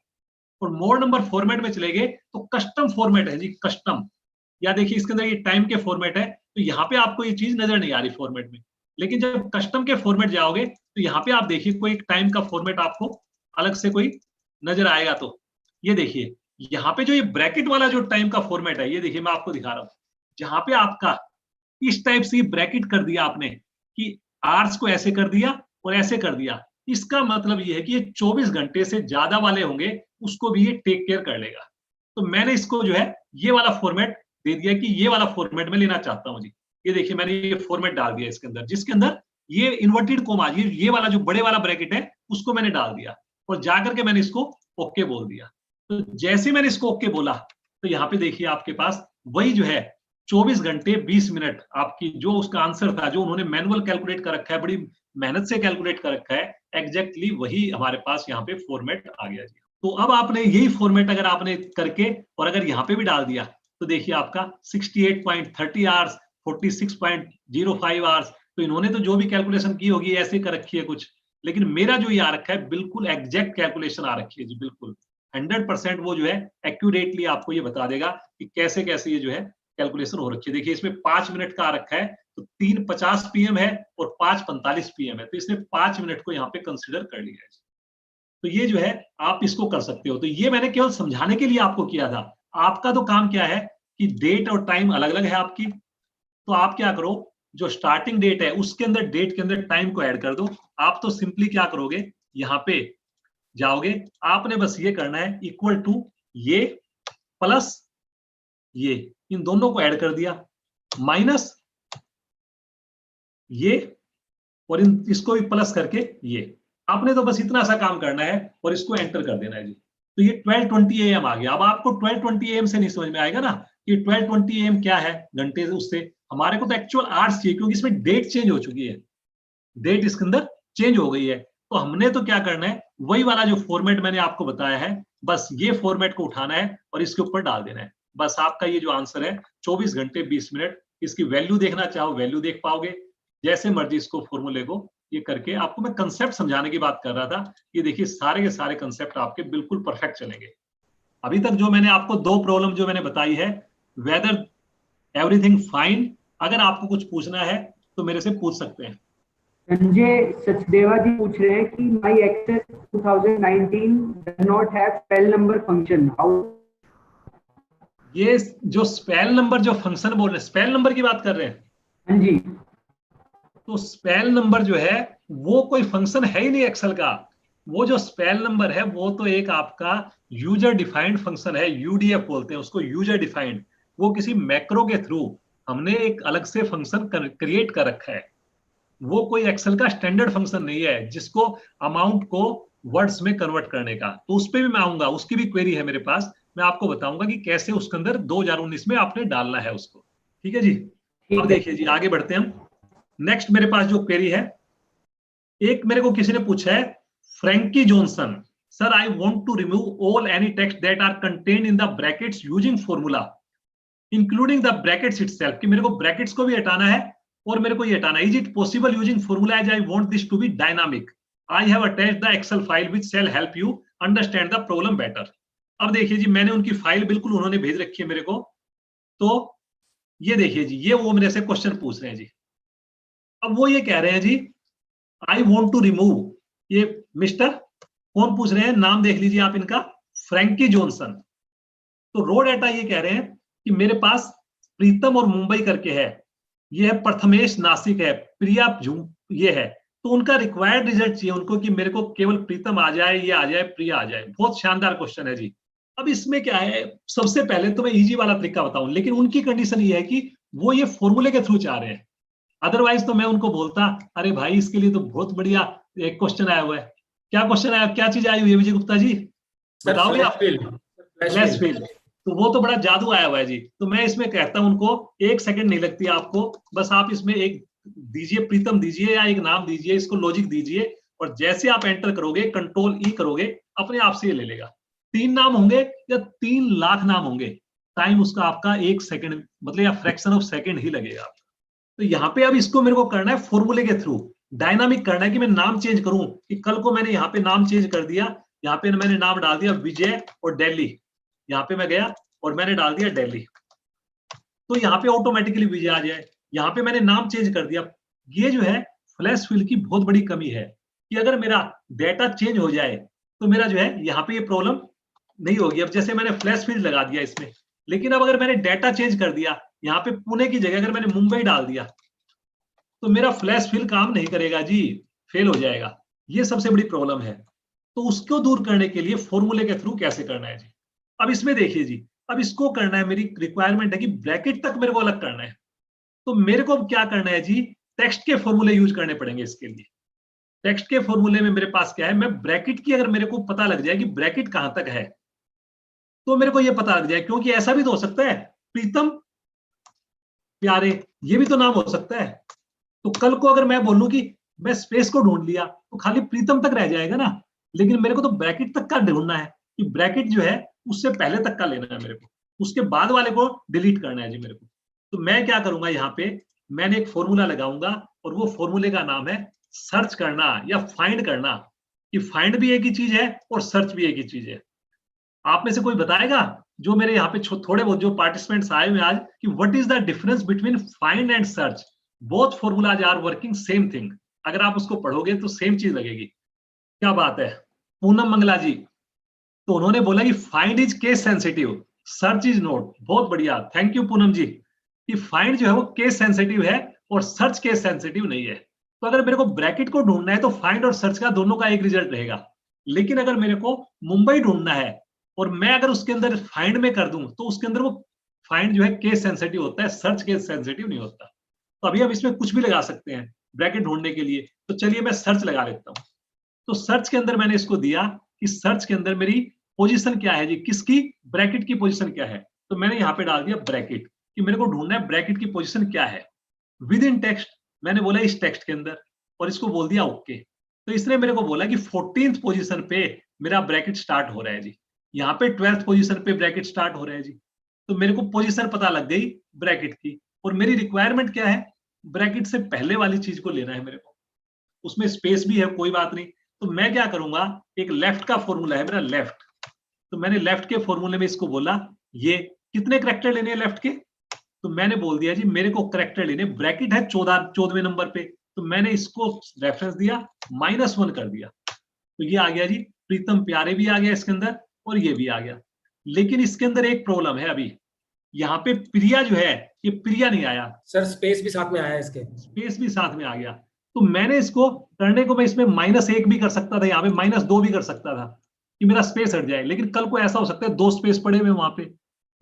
और मोड नंबर फॉर्मेट में चलेंगे तो कस्टम फॉर्मेट है जी, कस्टम। या देखिए इसके अंदर ये टाइम के फॉर्मेट है, तो यहाँ पे आपको ये चीज नजर नहीं आ रही फॉर्मेट में, लेकिन जब कस्टम के फॉर्मेट जाओगे तो यहाँ पे आप देखिए कोई टाइम का फॉर्मेट आपको अलग से कोई नजर आएगा। तो ये देखिए यहाँ पे जो ये ब्रैकेट वाला जो टाइम का फॉर्मेट है, ये देखिए मैं आपको दिखा रहा हूँ, जहां पे आपका इस टाइप से ब्रैकेट कर दिया आपने कि आवर्स को ऐसे कर दिया और ऐसे कर दिया, इसका मतलब ये है कि ये 24 घंटे से ज्यादा वाले होंगे उसको भी ये टेक केयर कर लेगा। तो मैंने इसको जो है ये वाला फॉर्मेट दे दिया कि ये वाला फॉर्मेट में लेना चाहता हूं जी। ये देखिए मैंने ये फॉर्मेट डाल दिया इसके अंदर, जिसके अंदर ये इन्वर्टेड कोमा, ये वाला जो बड़े वाला ब्रैकेट है उसको मैंने डाल दिया, और जाकर के मैंने इसको ओके बोल दिया। तो जैसे मैंने इसको ओके बोला, तो यहाँ पे देखिए आपके पास वही जो है 24 घंटे 20 मिनट आपकी जो उसका आंसर था, जो उन्होंने मैनुअल कैलकुलेट कर रखा है, बड़ी मेहनत से कैलकुलेट कर रखा है, एग्जैक्टली वही हमारे पास यहाँ पे फॉर्मेट आ गया जी। तो अब आपने यही फॉर्मेट अगर आपने करके और अगर यहाँ पे भी डाल दिया, तो देखिए आपका 68.30 आवर्स, 46.05 आवर्स। तो इन्होंने तो जो भी कैलकुलेशन की होगी ऐसे कर रखी है कुछ, लेकिन मेरा जो ये आ रखा है बिल्कुल एग्जैक्ट कैलकुलेशन आ रखी है जी, बिल्कुल 100% वो जो है एक्यूरेटली आपको ये बता देगा कि कैसे कैसे ये जो है कैलकुलेशन हो रखी है। देखिए इसमें 5 मिनट का आ रखा है, तो 3:50 PM है और 5:45 PM है, तो इसने 5 मिनट को यहाँ पे कंसिडर कर लिया है। तो ये जो है आप इसको कर सकते हो। तो ये मैंने केवल समझाने के लिए आपको किया था। आपका तो काम क्या है कि डेट और टाइम अलग अलग है आपकी, तो आप क्या करो, जो स्टार्टिंग डेट है उसके अंदर डेट के अंदर टाइम को ऐड कर दो। आप तो सिंपली क्या करोगे, यहाँ पे जाओगे, आपने बस ये करना है इक्वल टू ये प्लस ये, इन दोनों को ऐड कर दिया, माइनस ये, और इन इसको भी प्लस करके ये। आपने तो बस इतना सा काम करना है और इसको एंटर कर देना है जी। तो ये 12:20 AM आ गया। अब आपको 12:20 AM से नहीं समझ में आएगा ना कि 12:20 AM क्या है घंटे से, उससे हमारे को तो एक्चुअल आवर्स चाहिए, क्योंकि इसमें डेट चेंज हो चुकी है, डेट इसके अंदर चेंज हो गई है। तो हमने तो क्या करना है, वही वाला जो फॉर्मेट मैंने आपको बताया है, बस ये फॉर्मेट को उठाना है और इसके ऊपर डाल देना है। बस आपका ये जो आंसर है 24 घंटे 20 मिनट, इसकी वैल्यू देखना चाहो वैल्यू देख पाओगे, जैसे मर्जी इसको फॉर्मूले को ये करके। आपको मैं कंसेप्ट समझाने की बात कर रहा था, ये देखिए सारे के सारे कंसेप्ट आपके बिल्कुल परफेक्ट चलेंगे। अभी तक जो मैंने आपको 2 प्रॉब्लम जो मैंने बताई है, वेदर एवरीथिंग फाइन, अगर आपको कुछ पूछना है तो मेरे से पूछ सकते हैं।
संजय सचदेवा जी पूछ रहे हैं कि my access 2019 does not have spell number function, how?
ये जो स्पेल नंबर जो फंक्शन बोल रहे हैं, स्पेल नंबर की बात कर रहे हैं?
हाँ जी।
तो स्पेल नंबर जो है वो कोई फंक्शन है ही नहीं एक्सेल का। वो जो स्पेल नंबर है वो तो एक आपका यूजर डिफाइंड फंक्शन है, यूडीएफ बोलते हैं उसको, यूजर डिफाइंड। वो किसी मैक्रो के थ्रू हमने एक अलग से फंक्शन क्रिएट कर रखा है। वो कोई एक्सेल का स्टैंडर्ड फंक्शन नहीं है जिसको अमाउंट को वर्ड्स में कन्वर्ट करने का। तो उस पर भी मैं आऊंगा, उसकी भी क्वेरी है मेरे पास, मैं आपको बताऊंगा कि कैसे उसके अंदर 2019 में आपने डालना है उसको। ठीक है जी। अब देखिए जी आगे बढ़ते हैं हम। नेक्स्ट मेरे पास जो क्वेरी है, एक मेरे को किसी ने पूछा है, Frankie Johnson, sir I want to remove all any text that are contained in the brackets using formula including the brackets itself, कि मेरे को ब्रैकेट्स को भी हटाना है और मेरे को ये हटाना है। Is it possible using formula as I want this to be dynamic? I have attached the Excel file which shall help you understand the problem better. अब देखिए जी मैंने उनकी फाइल बिल्कुल उन्होंने भेज रखी है मेरे को। तो ये देखिए जी, ये वो मेरे से क्वेश्चन पूछ रहे हैं जी। अब वो ये कह रहे हैं जी, आई वॉन्ट टू रिमूव, ये मिस्टर कौन पूछ रहे हैं, नाम देख लीजिए आप इनका, फ्रैंकी जॉनसन। तो रो डाटा ये कह रहे हैं कि मेरे पास प्रीतम और मुंबई करके है, ये है प्रथमेश नासिक है, प्रिया ये है। तो उनका रिक्वायर्ड रिजल्ट चाहिए उनको कि मेरे को केवल प्रीतम आ जाए, ये आ जाए, प्रिया आ जाए। बहुत शानदार क्वेश्चन है जी। अब इसमें क्या है, सबसे पहले तो मैं इजी वाला तरीका बताऊं, लेकिन उनकी कंडीशन ये है कि वो ये फॉर्मूले के थ्रू चाह रहे हैं। अदरवाइज तो मैं उनको बोलता, अरे भाई इसके लिए तो बहुत बढ़िया एक क्वेश्चन आया हुआ है। क्या क्वेश्चन आया, क्या चीज आई हुई है विजय गुप्ता जी, बताओगे आप? फ्लैश फील्ड, तो वो तो बड़ा जादू आया हुआ है जी। तो मैं इसमें कहता हूं उनको, 1 सेकंड नहीं लगती आपको, बस आप इसमें एक दीजिए, प्रीतम दीजिए या एक नाम दीजिए, इसको लॉजिक दीजिए, और जैसे आप एंटर करोगे, कंट्रोल ई करोगे, अपने आप से ये ले लेगा। 3 नाम होंगे या 3 लाख नाम होंगे, टाइम उसका आपका 1 सेकंड मतलब या फ्रैक्शन ऑफ सेकंड ही लगेगा। तो यहाँ पे अब इसको मेरे को करना है फॉर्मूले के थ्रू, डायनामिक करना है कि मैं नाम चेंज करूं, कि कल को मैंने यहाँ पे नाम चेंज कर दिया, यहाँ पे मैंने नाम डाल दिया विजय और दिल्ली, यहाँ पे मैं गया और मैंने डाल दिया दिल्ली, तो यहाँ पे ऑटोमेटिकली विजय आ जाए। यहाँ पे मैंने नाम चेंज कर दिया। ये जो है फ्लैश फिल की बहुत बड़ी कमी है, कि अगर मेरा डेटा चेंज हो जाए तो मेरा जो है यहाँ पे ये प्रॉब्लम नहीं होगी। अब जैसे मैंने फ्लैश फील्ड लगा दिया इसमें, लेकिन अब अगर मैंने डेटा चेंज कर दिया, यहाँ पे पुणे की जगह अगर मैंने मुंबई डाल दिया, तो मेरा फ्लैश फिल काम नहीं करेगा जी, फेल हो जाएगा। ये सबसे बड़ी प्रॉब्लम है। तो उसको दूर करने के लिए फॉर्मूले के थ्रू कैसे करना है जी। अब इसमें देखिए जी, अब इसको करना है, मेरी रिक्वायरमेंट है कि ब्रैकेट तक मेरे को अलग करना है। तो मेरे को क्या करना है जी, टेक्स्ट के फॉर्मूले यूज करने पड़ेंगे इसके लिए। टेक्स्ट के फॉर्मूले में मेरे पास क्या है, मैं ब्रैकेट की, अगर मेरे को पता लग जाए कि ब्रैकेट कहां तक है, तो मेरे को ये पता लग जाए, क्योंकि ऐसा भी तो हो सकता है प्रीतम प्यारे, ये भी तो नाम हो सकता है। तो कल को अगर मैं बोलूं कि मैं स्पेस को ढूंढ लिया, तो खाली प्रीतम तक रह जाएगा ना, लेकिन मेरे को तो ब्रैकेट तक का ढूंढना है, कि ब्रैकेट जो है उससे पहले तक का लेना है मेरे को, उसके बाद वाले को डिलीट करना है जी मेरे को। तो मैं क्या करूंगा, यहाँ पे मैंने एक फॉर्मूला लगाऊंगा, और वो फॉर्मूले का नाम है सर्च करना या फाइंड करना, कि फाइंड भी एक ही चीज है और सर्च भी एक ही चीज है। आप में से कोई बताएगा, जो मेरे यहाँ पे थोड़े बहुत जो पार्टिसिपेंट्स आए हुए आज, कि what is the difference between find and search? Both formulas are working same thing. अगर आप उसको पढ़ोगे तो सेम चीज लगेगी। क्या बात है पूनम मंगला जी, तो उन्होंने बोला कि find is case sensitive, search is not. बहुत बढ़िया, थैंक यू पूनम जी, कि फाइंड जो है वो केस सेंसिटिव है और सर्च केस सेंसिटिव नहीं है। तो अगर मेरे को ब्रैकेट को ढूंढना है तो फाइंड और सर्च का दोनों का एक रिजल्ट रहेगा। लेकिन अगर मेरे को मुंबई ढूंढना है और मैं अगर उसके अंदर फाइंड में कर दूं, तो उसके अंदर वो फाइंड जो है केस सेंसिटिव होता है, सर्च केस सेंसिटिव नहीं होता। तो अभी हम इसमें कुछ भी लगा सकते हैं ब्रैकेट ढूंढने के लिए। तो चलिए मैं सर्च लगा लेता हूं। तो सर्च के अंदर मैंने इसको दिया कि सर्च के अंदर मेरी पोजीशन क्या है जी, किसकी, ब्रैकेट की पोजीशन क्या है। तो मैंने यहाँ पे डाल दिया ब्रैकेट, कि मेरे को ढूंढना है ब्रैकेट की पोजीशन क्या है विद इन टेक्स्ट। मैंने बोला इस टेक्स्ट के अंदर, और इसको बोल दिया ओके। तो इसने मेरे को बोला कि 14th पोजीशन पे मेरा ब्रैकेट स्टार्ट हो रहा है जी, यहाँ पे 12th पोजीशन पे ब्रैकेट स्टार्ट हो रहा है जी। तो मेरे को पोजीशन पता लग गई ब्रैकेट की, और मेरी रिक्वायरमेंट क्या है, ब्रैकेट से पहले वाली चीज को लेना है मेरे को। उसमें स्पेस भी है, कोई बात नहीं। तो मैं क्या करूंगा, एक लेफ्ट का फॉर्मूला है मेरा लेफ्ट, तो मैंने लेफ्ट के फॉर्मूले में इसको बोला, ये कितने करेक्टर लेने हैं लेफ्ट के, तो मैंने बोल दिया जी मेरे को करेक्टर लेने, ब्रैकेट है 14वें नंबर पे, तो मैंने इसको रेफरेंस दिया, -1 कर दिया। तो ये आ गया जी, प्रीतम प्यारे भी आ गया इसके अंदर, और ये भी आ गया। लेकिन इसके अंदर एक प्रॉब्लम है, अभी यहाँ पे प्रिया जो है, ये प्रिया नहीं आया
सर, स्पेस भी साथ में आया है, इसके
स्पेस भी साथ में आ गया। तो मैंने इसको करने को, मैं इसमें -1 भी कर सकता था, यहाँ पे -2 भी कर सकता था, कि मेरा स्पेस हट जाए। लेकिन कल को ऐसा हो सकता है 2 स्पेस पड़े हुए वहां पे,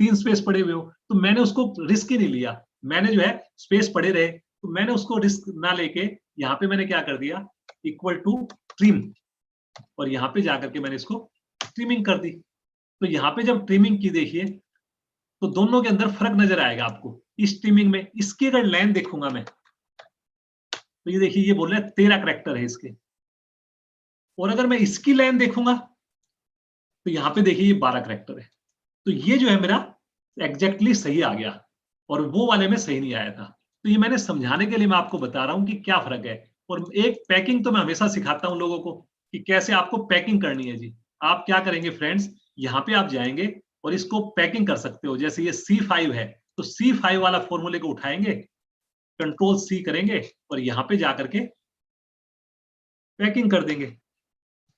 3 स्पेस पड़े हुए हो, तो मैंने उसको रिस्क ही नहीं लिया। मैंने जो है स्पेस पड़े रहे, तो मैंने उसको रिस्क ना लेके यहाँ पे मैंने क्या कर दिया, इक्वल टू ट्रिम, और यहाँ पे जाकर के मैंने इसको ट्रिमिंग कर दी। तो यहाँ पे जब ट्रिमिंग की देखिए, तो दोनों के अंदर फर्क नजर आएगा आपको। इस ट्रिमिंग में इसकी अगर लाइन देखूंगा मैं, तो ये देखिए ये बोल रहा है 13 करेक्टर है इसके, और अगर मैं इसकी लाइन देखूंगा तो यहाँ पे देखिए ये 12 करेक्टर है। तो ये जो है मेरा एग्जैक्टली सही आ गया, और वो वाले में सही नहीं आया था। तो ये मैंने समझाने के लिए मैं आपको बता रहा हूं कि क्या फर्क है। और एक पैकिंग तो मैं हमेशा सिखाता हूं लोगों को, कि कैसे आपको पैकिंग करनी है जी। आप क्या करेंगे फ्रेंड्स, यहाँ पे आप जाएंगे और इसको पैकिंग कर सकते हो। जैसे ये C5 है, तो C5 वाला फॉर्मूले को उठाएंगे, Ctrl+C करेंगे, और यहाँ पे जाकर के पैकिंग कर देंगे।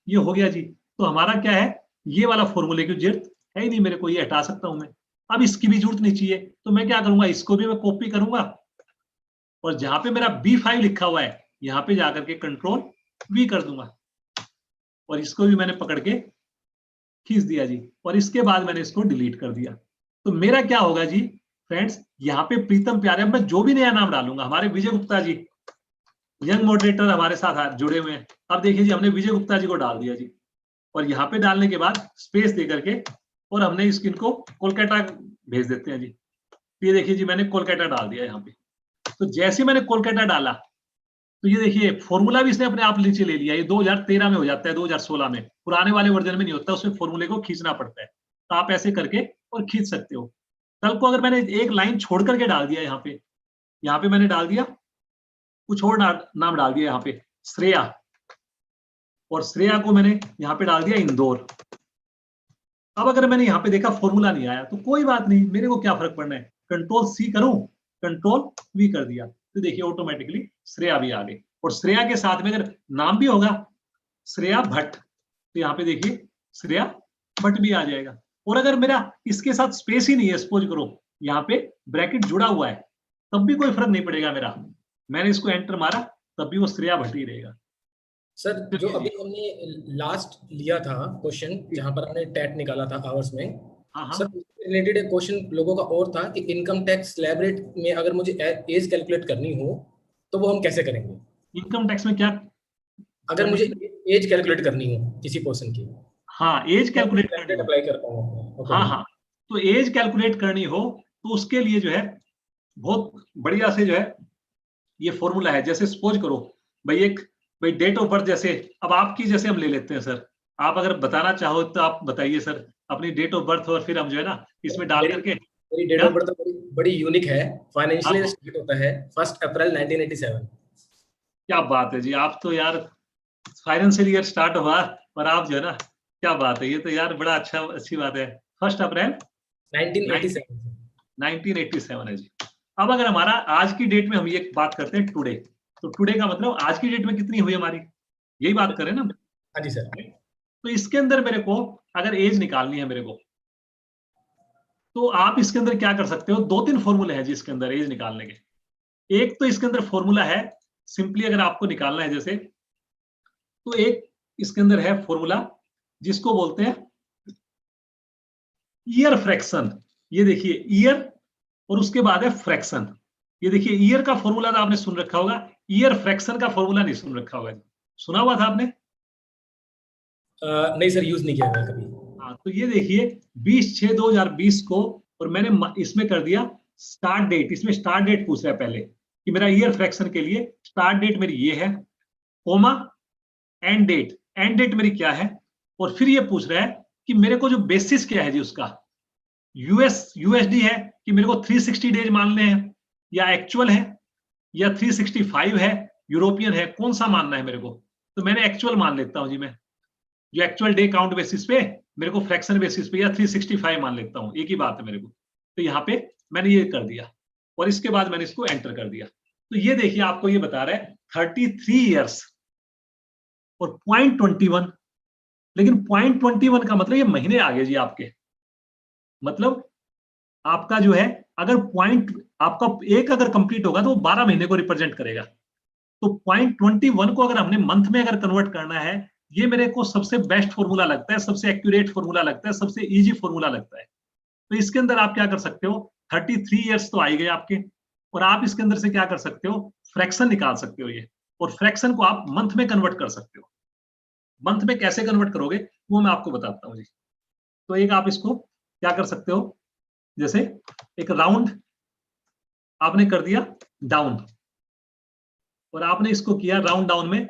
ये हो गया जी। तो हमारा क्या है, ये वाला फॉर्मूले की जरूरत है ही नहीं मेरे को, ये हटा सकता हूं मैं। अब इसकी भी जरूरत नहीं चाहिए, तो मैं क्या करूंगा, इसको भी मैं कॉपी करूंगा, और जहां पे मेरा B5 लिखा हुआ है, यहाँ पे जाकर के Ctrl+V कर दूंगा, और इसको भी मैंने पकड़ के खींच दिया जी। और इसके बाद मैंने इसको डिलीट कर दिया। तो मेरा क्या होगा जी फ्रेंड्स यहाँ पे प्रीतम प्यारे, मैं जो भी नया नाम डालूंगा, हमारे विजय गुप्ता जी यंग मॉडरेटर हमारे साथ जुड़े हुए हैं। अब देखिए जी, हमने विजय गुप्ता जी को डाल दिया जी, और यहाँ पे डालने के बाद स्पेस दे करके और हमने इनको कोलकाता भेज देते हैं जी। ये देखिए जी, मैंने कोलकाता डाल दिया यहाँ पे। तो जैसे मैंने कोलकाता डाला तो ये देखिए फॉर्मूला भी इसने अपने आप नीचे ले लिया। ये 2013 में हो जाता है, 2016 में, पुराने वाले वर्जन में नहीं होता, उसमें फॉर्मूले को खींचना पड़ता है। तो आप ऐसे करके और खींच सकते हो। कल को अगर मैंने एक लाइन छोड़ करके डाल दिया यहाँ पे मैंने डाल दिया कुछ और नाम डाल दिया यहाँ पे श्रेया, और श्रेया को मैंने यहाँ पे डाल दिया इंदौर। अब अगर मैंने यहाँ पे देखा फॉर्मूला नहीं आया तो कोई बात नहीं, मेरे को क्या फर्क पड़ना है, कंट्रोल सी करूं, कंट्रोल वी कर दिया, तो देखिए ऑटोमेटिकली श्रेया भी आ गई। और श्रेया के साथ में अगर नाम भी होगा श्रेया भट्ट, तो यहाँ पे देखिए श्रेया भट्ट भी आ जाएगा। और अगर मेरा इसके साथ स्पेस ही नहीं है, सपोज करो यहाँ पे ब्रैकेट जुड़ा हुआ है, तब भी कोई फर्क नहीं पड़ेगा मेरा, मैंने इसको एंटर मारा तब भी वो श्रेया भट्ट ही रहेगा।
सर जो अभी हमने लास्ट लिया था क्वेश्चन, जहां पर हमने टेट निकाला था आवर्स में, सर रिलेटेड एक क्वेश्चन लोगों का और था कि इनकम टैक्स स्लैब रेट में अगर मुझे एज कैलकुलेट करनी हो तो वो हम कैसे करेंगे?
इनकम टैक्स में क्या,
अगर मुझे एज कैलकुलेट करनी हो किसी पर्सन की,
हाँ एज कैलकुलेट करनी हो,
अप्लाई करता हूँ।
हाँ, तो एज कैलकुलेट करनी हो तो उसके लिए जो है बहुत बढ़िया से जो है ये फॉर्मूला है। जैसे सपोज करो भाई डेट ऑफ बर्थ, जैसे अब आपकी जैसे हम ले लेते हैं सर, आप अगर बताना चाहो तो आप बताइए सर अपनी डेट ऑफ बर्थ, और फिर हम जो है ना इसमें डाल करके।
मेरी डेट ऑफ बर्थ बड़ी यूनिक है, फाइनेंशियल स्टेट होता है 1 अप्रैल 1987।
क्या बात है जी, आप तो यार फाइनेंशियल ईयर स्टार्ट हुआ और आप जो है ना, क्या बात है, ये तो यार बड़ा अच्छी बात है। 1 अप्रैल 1987 है जी। अब अगर हमारा आज की डेट में हम ये बात करते हैं टुडे, तो टुडे का मतलब आज की डेट में कितनी हुई हमारी, यही बात करें ना।
हाँ जी सर।
तो इसके अंदर मेरे को अगर एज निकालनी है मेरे को, तो आप इसके अंदर क्या कर सकते हो, 2-3 फॉर्मूले हैं जी इसके अंदर एज निकालने के। एक तो इसके अंदर फॉर्मूला है सिंपली, अगर आपको निकालना है जैसे, तो एक इसके अंदर है फॉर्मूला जिसको बोलते हैं ईयर फ्रैक्शन। ये देखिए ईयर और उसके बाद है फ्रैक्शन। ये देखिए ईयर का फॉर्मूला तो आपने सुन रखा होगा, ईयर फ्रैक्शन का फॉर्मूला नहीं सुन रखा होगा। सुना हुआ था आपने?
नहीं सर, यूज नहीं किया है कभी।
हाँ, तो ये देखिए 20/6/2020 को, और मैंने इसमें कर दिया स्टार्ट डेट। इसमें स्टार्ट डेट पूछ रहा है पहले कि मेरा ईयर फ्रैक्शन के लिए स्टार्ट डेट मेरी ये है, कोमा एंड डेट मेरी क्या है, और फिर ये पूछ रहा है कि मेरे को जो बेसिस क्या है जी उसका, यूएसडी है कि मेरे को 360 डेज मानने हैं, या एक्चुअल है, या 365 है, यूरोपियन है, कौन सा मानना है मेरे को। तो मैंने एक्चुअल मान लेता हूं जी, मैं जो एक्चुअल डे काउंट बेसिस पे, मेरे को फ्रैक्शन बेसिस पे, या 365 मान लेता हूं, एक ही बात है मेरे को। तो यहाँ पे मैंने ये कर दिया और इसके बाद मैंने इसको एंटर कर दिया। तो ये देखिए आपको ये बता रहा है 33 ईयर्स और 0.21, लेकिन 0.21 का मतलब ये महीने आ गए जी आपके, मतलब आपका जो है अगर पॉइंट आपका एक अगर कंप्लीट होगा तो वो 12 महीने को रिप्रेजेंट करेगा। तो 0.21 को अगर हमने मंथ में अगर कन्वर्ट करना है, ये मेरे को सबसे बेस्ट फॉर्मूला लगता है, सबसे एक्यूरेट फॉर्मूला लगता है, सबसे इजी फॉर्मूला लगता है। तो इसके अंदर आप क्या कर सकते हो, 33 ईयर्स तो आई गए आपके, और आप इसके अंदर से क्या कर सकते हो, फ्रैक्शन निकाल सकते हो ये, और फ्रैक्शन को आप मंथ में कन्वर्ट कर सकते हो। मंथ में कैसे कन्वर्ट करोगे वो मैं आपको बताता हूँ जी। तो एक आप इसको क्या कर सकते हो, जैसे एक राउंड आपने कर दिया डाउन, और आपने इसको किया राउंड डाउन में,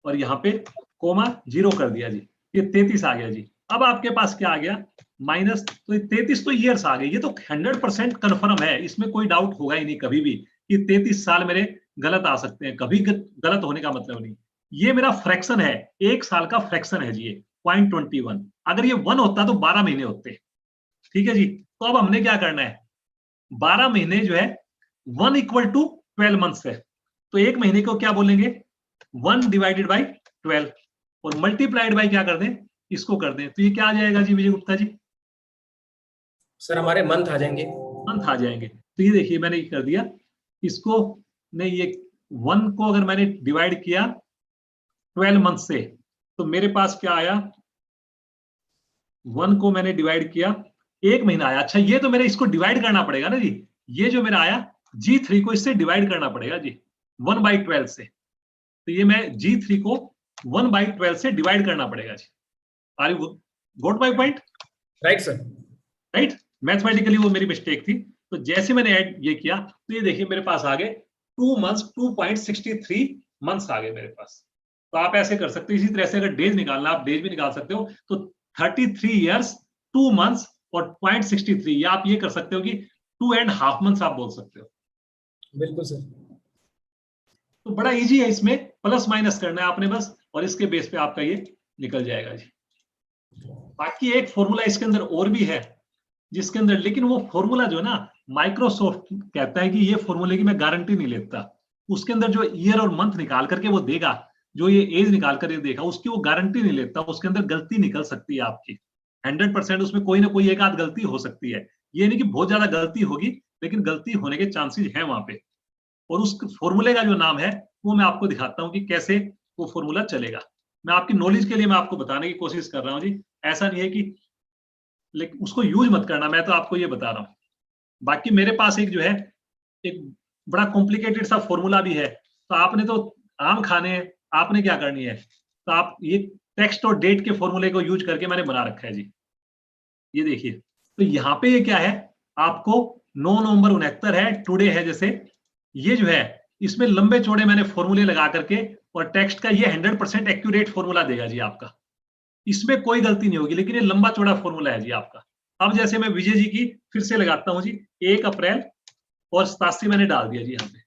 और यहाँ पे कोमा 0 कर दिया जी, ये 33 आ गया जी। अब आपके पास क्या आ गया, माइनस, तो 33 तो ईयर्स आ गए, ये तो 100% कन्फर्म है, इसमें कोई डाउट होगा ही नहीं कभी भी कि 33 साल मेरे गलत आ सकते हैं, कभी गलत होने का मतलब नहीं। ये मेरा फ्रैक्शन है, 1 साल का फ्रैक्शन है जी ये 0.21। अगर ये 1 होता तो 12 महीने होते, ठीक है जी। तो अब हमने क्या करना है, 12 महीने जो है 1 = 12 मंथ्स है, तो एक महीने को क्या बोलेंगे, 1 / 12, और मल्टीप्लाइड बाय क्या कर दें, इसको कर दें, तो ये क्या आ जाएगा जी विजय गुप्ता जी?
सर हमारे मंथ आ जाएंगे।
मंथ आ जाएंगे। तो ये देखिए मैंने ये कर दिया, इसको नहीं, ये 1 को अगर मैंने डिवाइड किया 12 मंथ से, तो मेरे पास क्या आया, 1 को मैंने डिवाइड किया, 1 महीना आया। अच्छा, ये तो मेरे इसको डिवाइड करना पड़ेगा ना जी, ये जो मेरा आया G3 को इससे डिवाइड करना पड़ेगा जी 1/12 से। तो ये मैं G3 को 1/12 से डिवाइड करना पड़ेगा जी। Are you got my point?
Right sir,
right. Mathematically वो मेरी मिस्टेक थी। तो जैसे मैंने ऐड ये किया तो ये देखिए मेरे पास आ गए 2 मंथ्स 2.63 मंथ्स आ गए मेरे पास। तो आप ऐसे कर सकते हो। इसी तरह से अगर डेज निकालना आप डेज भी निकाल सकते हो। तो 33 ईयर्स 2 मंथ्स और 0.63 या आप ये कर सकते हो कि 2.5 मंथ्स आप बोल सकते हो।
बिल्कुल सर।
तो बड़ा इजी है, इसमें प्लस माइनस करना है आपने बस, और इसके बेस पे आपका ये निकल जाएगा जी। बाकी एक फॉर्मूला इसके अंदर और भी है जिसके अंदर, लेकिन वो फॉर्मूला जो है ना माइक्रोसॉफ्ट कहता है कि ये फॉर्मूले की मैं गारंटी नहीं लेता। उसके अंदर जो ईयर और मंथ निकाल करके वो देगा, जो ये एज निकाल कर देगा, उसकी वो गारंटी नहीं लेता। उसके अंदर गलती निकल सकती है आपकी 100%। उसमें कोई ना कोई एक आध गलती हो सकती है। ये नहीं कि बहुत ज्यादा गलती होगी, लेकिन गलती होने के चांसेस हैं वहां पे। और उस फॉर्मूले का जो नाम है वो मैं आपको दिखाता हूँ कि कैसे वो फॉर्मूला चलेगा। मैं आपकी नॉलेज के लिए मैं आपको बताने की कोशिश कर रहा हूँ जी। ऐसा नहीं है कि, लेकिन उसको यूज मत करना, मैं तो आपको ये बता रहा हूँ। बाकी मेरे पास एक जो है एक बड़ा कॉम्प्लिकेटेड सा फॉर्मूला भी है। तो आपने तो आम खाने हैं, आपने क्या करनी है, तो आप ये टेक्स्ट और डेट के फॉर्मूले को यूज करके मैंने बना रखा है जी। ये देखिए, तो यहाँ पे ये क्या है, आपको 9 नवंबर 69 है, टुडे है, जैसे ये जो है इसमें लंबे चौड़े मैंने फॉर्मूले लगा करके, और टेक्स्ट का ये 100% एक्यूरेट फॉर्मूला देगा जी आपका। इसमें कोई गलती नहीं होगी, लेकिन ये लंबा चौड़ा फॉर्मूला है जी आपका। अब जैसे मैं विजय जी की फिर से लगाता हूं जी, 1 अप्रैल और 87 मैंने डाल दिया जी यहाँ पे,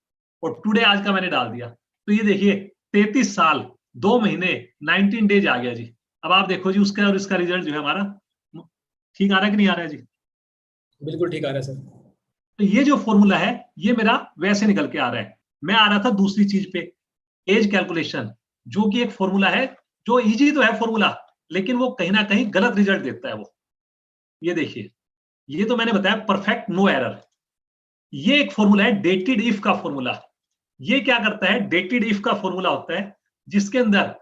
और टुडे आज का मैंने डाल दिया। तो ये देखिए 33 साल 2 महीने 19 डेज आ गया जी। अब आप देखो जी उसका और इसका रिजल्ट जो है हमारा ठीक आ रहा है कि नहीं आ रहा है जी?
बिल्कुल ठीक आ रहा है सर।
तो ये जो फॉर्मूला है ये मेरा वैसे निकल के आ रहा है। मैं आ रहा था दूसरी चीज पे, एज कैलकुलेशन, जो कि एक फॉर्मूला है जो इजी तो है फॉर्मूला, लेकिन वो कहीं ना कहीं गलत रिजल्ट देता है वो। ये देखिए, ये तो मैंने बताया परफेक्ट नो एरर। ये एक फॉर्मूला है डेटेड इफ का फॉर्मूला। ये क्या करता है, डेटेड इफ का फॉर्मूला होता है जिसके अंदर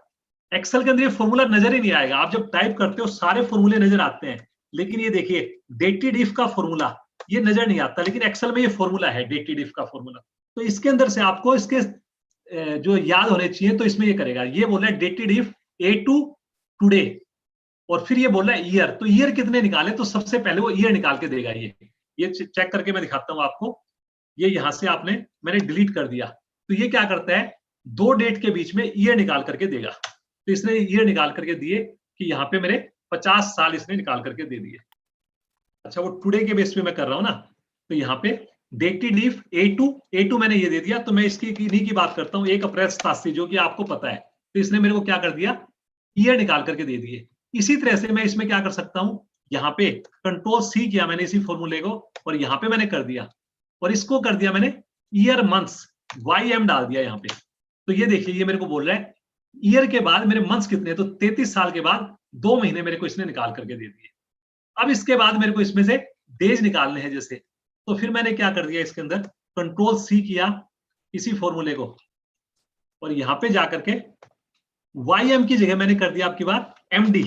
एक्सेल के अंदर ये फॉर्मूला नजर ही नहीं आएगा। आप जब टाइप करते हो सारे फॉर्मूले नजर आते हैं, लेकिन ये देखिए डेटेड इफ का फॉर्मूला ये नजर नहीं आता, लेकिन एक्सेल में ये फॉर्मूला है डेटेड इफ का फॉर्मूला। तो इसके अंदर से आपको इसके जो याद होने चाहिए, तो इसमें ये करेगा, ये बोल रहा है dated if A two today, और फिर ये बोल रहा है ईयर। तो ईयर कितने निकाले, तो सबसे पहले वो ईयर निकाल के देगा। ये चेक करके मैं दिखाता हूं आपको। ये यहां से मैंने डिलीट कर दिया। तो ये क्या करता है, 2 डेट के बीच में ईयर निकाल करके देगा। तो इसने ईयर निकाल करके दिए कि यहाँ पे मेरे 50 साल इसने निकाल करके दे दिए। अच्छा, वो टुडे के बेस पे मैं कर रहा हूं ना, तो यहाँ पे डेटेड इफ A2 मैंने ये दे दिया। तो मैं इसकी इन्हीं की बात करता हूँ, 1 अप्रैल 87, जो कि आपको पता है। तो इसने मेरे को क्या कर दिया, ईयर निकाल करके दे दिए। इसी तरह से मैं इसमें क्या कर सकता हूँ, यहाँ पे Ctrl+C किया मैंने इसी फॉर्मूले को, और यहाँ पे मैंने कर दिया, और इसको कर दिया मैंने ईयर मंथ्स, YM डाल दिया यहाँ पे। तो ये देखिए ये मेरे को बोल रहा है ईयर के बाद मेरे मंथ्स कितने हैं, तो 33 साल के बाद 2 महीने मेरे को इसने निकाल करके दे दिए। अब इसके बाद मेरे को इसमें से डेज निकालने हैं जैसे, तो फिर मैंने क्या कर दिया, इसके अंदर Ctrl+C किया इसी फॉर्मूले को, और यहाँ पे जाकर के YM की जगह मैंने कर दिया आपकी बात MD।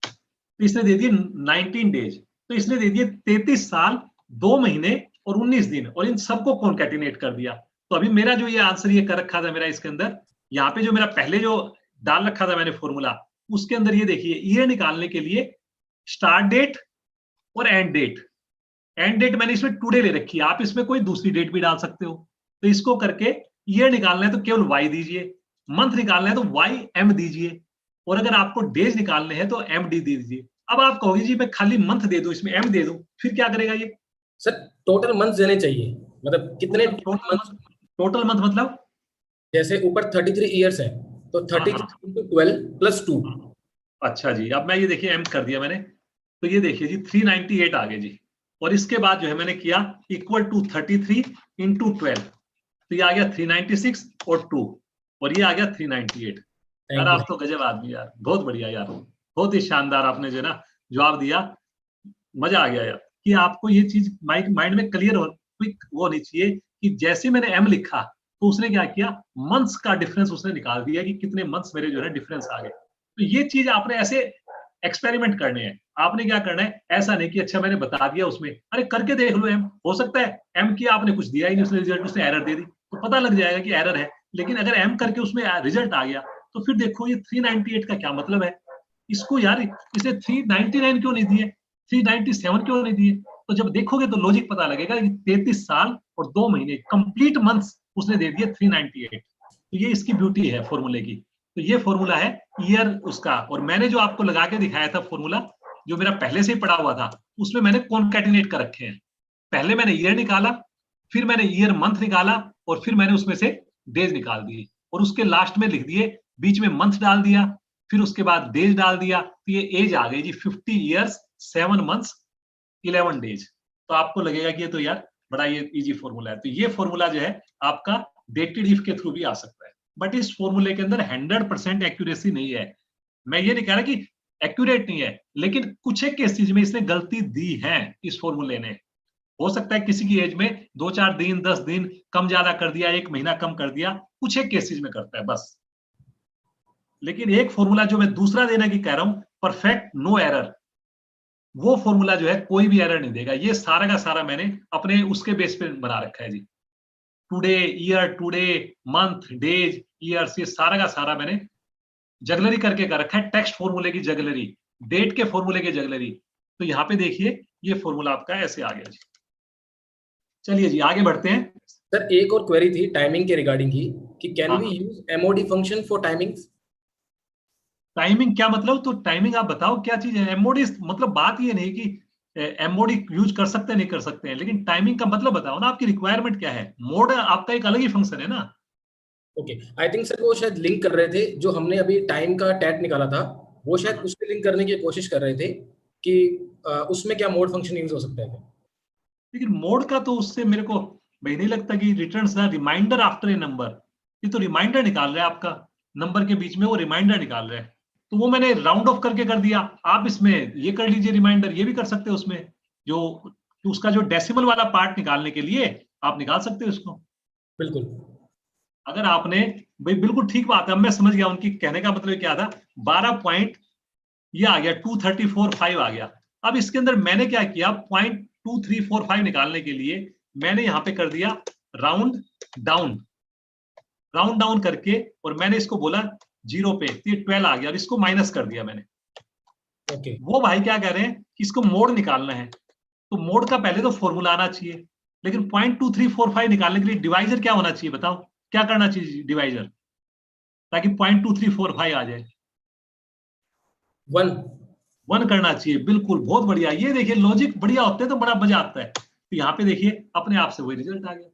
तो इसने दे दिए 19 डेज। तो इसने दे दिए 33 साल 2 महीने और 19 दिन, और इन सबको कॉन्कैटिनेट कर दिया। तो अभी मेरा जो ये आंसर ये कर रखा था मेरा इसके अंदर, यहाँ पे जो मेरा पहले जो डाल रखा था मैंने फॉर्मूला, उसके अंदर ये देखिए ईयर निकालने के लिए स्टार्ट डेट और एंड डेट मैंने इसमें टुडे ले रखी है। आप इसमें कोई दूसरी डेट भी डाल सकते हो। तो इसको करके ईयर निकालना है तो केवल Y दीजिए, मंथ निकालना है तो YM दीजिए, और अगर आपको डेज निकालने हैं तो MD दीजिए। अब आप कहोगे जी मैं खाली मंथ दे दूं, इसमें M दे दूं, फिर क्या करेगा ये?
सर टोटल मंथ देने चाहिए, मतलब कितने
टोटल मंथ मतलब
जैसे ऊपर 33 इयर्स है तो 33 into 12 + 2।
अच्छा जी, अब मैं ये देखिए M कर दिया मैंने, तो ये देखिए जी 398 आ गए जी, और इसके बाद जो है मैंने किया इक्वल टू 33 into 12, तो ये आ गया 396 और 2, और ये आ गया 398। यार आप तो गजब आदमी यार, बहुत बढ़िया यार, बहुत ही शानदार आपने जो है ना जवाब दिया। मजा आ गया यार कि आपको ये चीज माइंड में क्लियर वो होनी चाहिए कि जैसे मैंने M लिखा तो उसने क्या किया, मंथ्स का डिफरेंस उसने निकाल दिया कि कितने मंथ्स मेरे जो है डिफरेंस आ गए। तो ये चीज आपने ऐसे एक्सपेरिमेंट करने हैं। आपने क्या करना है, ऐसा नहीं कि अच्छा मैंने बता दिया उसमें, अरे करके देख लो एम, हो सकता है एम किया आपने कुछ दिया ही नहीं, उसने रिजल्ट उसने एरर दे दी, तो पता लग जाएगा कि एरर है। लेकिन अगर एम करके उसमें रिजल्ट आ गया तो फिर देखो ये 398 का क्या मतलब है, इसको यार इसे 399 क्यों नहीं दिए, 397 क्यों नहीं दिए। तो जब देखोगे तो लॉजिक पता लगेगा कि 33 साल और 2 महीने कंप्लीट मंथ्स उसने दे दिए 398। तो ये इसकी ब्यूटी है फॉर्मूले की। तो ये फॉर्मूला है ईयर उसका। और मैंने जो आपको लगा के दिखाया था फॉर्मूला, जो मेरा पहले से ही पड़ा हुआ था, उसमें मैंने कॉन्कैटिनेट कर रखे हैं। पहले मैंने ईयर निकाला, फिर मैंने ईयर मंथ निकाला, और फिर मैंने उसमें से डेज निकाल दिए, और उसके लास्ट में लिख दिए, बीच में मंथ डाल दिया, फिर उसके बाद डेज डाल दिया, तो ये एज आ गई जी 50 ईयर्स 7 मंथ्स 11 डेज। तो आपको लगेगा कि ये तो यार बड़ा ये इजी फॉर्मूला है। तो ये फॉर्मूला जो है आपका डेटेड इफ के थ्रू भी आ सकता है, बट इस फॉर्मूले के अंदर 100% एक्यूरेसी नहीं है। मैं ये नहीं कह रहा कि एक्यूरेट नहीं है, लेकिन कुछ एक केसेस में इसने गलती दी है इस फॉर्मूले ने। हो सकता है किसी की एज में 2-4 दिन 10 दिन कम ज्यादा कर दिया, 1 महीना कम कर दिया, कुछ एक केसेस में करता है बस। लेकिन एक फॉर्मूला जो मैं दूसरा देने की कह रहा हूं, परफेक्ट नो एरर, वो फॉर्मूला जो है कोई भी एरर नहीं देगा। ये सारा का सारा मैंने अपने उसके बेस पे बना रखा है जी। Today, year, today, month, days, years, ये सारा का सारा मैंने जगलरी करके कर रखा है, टेक्स्ट फॉर्मूले की जगलरी, डेट के फॉर्मूले की जगलरी। तो यहाँ पे देखिए ये फॉर्मूला आपका ऐसे आ गया जी। चलिए जी आगे बढ़ते हैं।
सर एक और क्वेरी थी टाइमिंग के रिगार्डिंग ही, कि कैन वी
हाँ।
Use MoD function for timings?
Timing क्या मतलब, तो टाइमिंग आप बताओ क्या चीज है। एमओडी मतलब बात ये नहीं कि एमओडी यूज कर सकते हैं नहीं कर सकते हैं, लेकिन टाइमिंग का मतलब बताओ ना, आपकी रिक्वायरमेंट क्या है। मोड आपका एक अलग ही फंक्शन है ना।
ओके, आई थिंक सर वो शायद लिंक कर रहे थे, जो हमने अभी टाइम का टैट निकाला था, वो शायद उससे लिंक करने की कोशिश कर रहे थे कि उसमें क्या मोड फंक्शन यूज हो सकता है।
लेकिन मोड का तो उससे मेरे को भाई नहीं लगता कि return reminder after a number, ये तो रिमाइंडर निकाल रहा है आपका, नंबर के बीच में वो रिमाइंडर निकाल रहा है। तो वो मैंने राउंड ऑफ करके कर दिया। आप इसमें ये कर लीजिए, रिमाइंडर ये भी कर सकते हो उसमें, जो उसका जो डेसिमल वाला पार्ट निकालने के लिए आप निकाल सकते हो उसको।
बिल्कुल।
अगर आपने, भाई बिल्कुल ठीक बात है, अब मैं समझ गया उनकी कहने का मतलब क्या था। 12 पॉइंट ये आ गया 234.5 आ गया। अब इसके अंदर मैंने क्या किया, 0.2345 निकालने के लिए मैंने यहां पे कर दिया राउंड डाउन, राउंड डाउन करके, और मैंने इसको बोला 0 पे, तो ये 12 आ गया, और इसको माइनस कर दिया मैंने।
ओके।
वो भाई क्या कह रहे हैं कि इसको मोड निकालना है, तो मोड का पहले तो फॉर्मूला आना चाहिए, लेकिन 0.2345 निकालने के लिए डिवाइजर क्या होना चाहिए बताओ, क्या करना चाहिए डिवाइजर, ताकि 0.2345 आ जाए। 1 करना चाहिए, बिल्कुल, बहुत बढ़िया। ये देखिए लॉजिक बढ़िया होते हैं तो बड़ा मजा आता है। तो यहाँ पे देखिए अपने आप से वही रिजल्ट आ गया।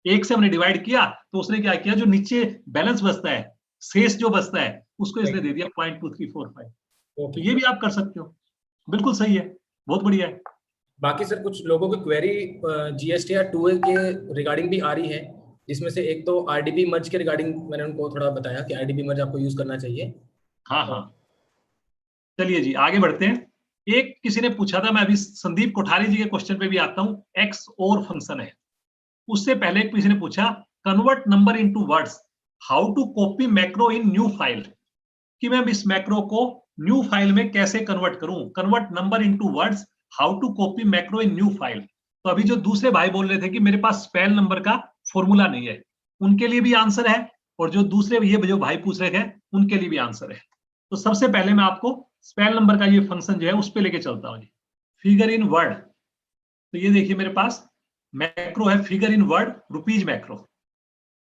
1 से हमने डिवाइड किया तो उसने क्या किया, जो नीचे बैलेंस बचता है, शेष जो बचता है, उसको इसने दे दिया 0.2345। तो ये भी आप कर सकते हो, बिल्कुल सही है, बहुत बढ़िया है।
बाकी सर कुछ लोगों की क्वेरी जीएसटी या 2A के रिगार्डिंग भी आ रही है, जिसमें से एक तो आरडीबी मर्ज के रिगार्डिंग मैंने उनको थोड़ा बताया कि आरडीबी मर्ज आपको यूज करना चाहिए।
हाँ हाँ, चलिए जी आगे बढ़ते हैं। एक किसी ने पूछा था, मैं अभी संदीप कोठारी जी के क्वेश्चन पे भी आता हूँ, एक्स और फंक्शन है। उससे पहले एक किसी ने पूछा, convert number into words, how to copy macro in new file, कि मैं इस मैक्रो को न्यू फाइल में कैसे कन्वर्ट करूं। Convert number into words, how to copy macro in new file. तो अभी जो दूसरे भाई बोल रहे थे कि मेरे पास स्पेल नंबर का फॉर्मूला नहीं है, उनके लिए भी आंसर है, और जो दूसरे ये जो भाई पूछ रहे थे उनके लिए भी आंसर है। तो सबसे पहले मैं आपको स्पेल नंबर का ये फंक्शन जो है उस पर लेके चलता हूँ। फिगर इन वर्ड, तो ये देखिए मेरे पास मैक्रो है, figure in word rupees macro.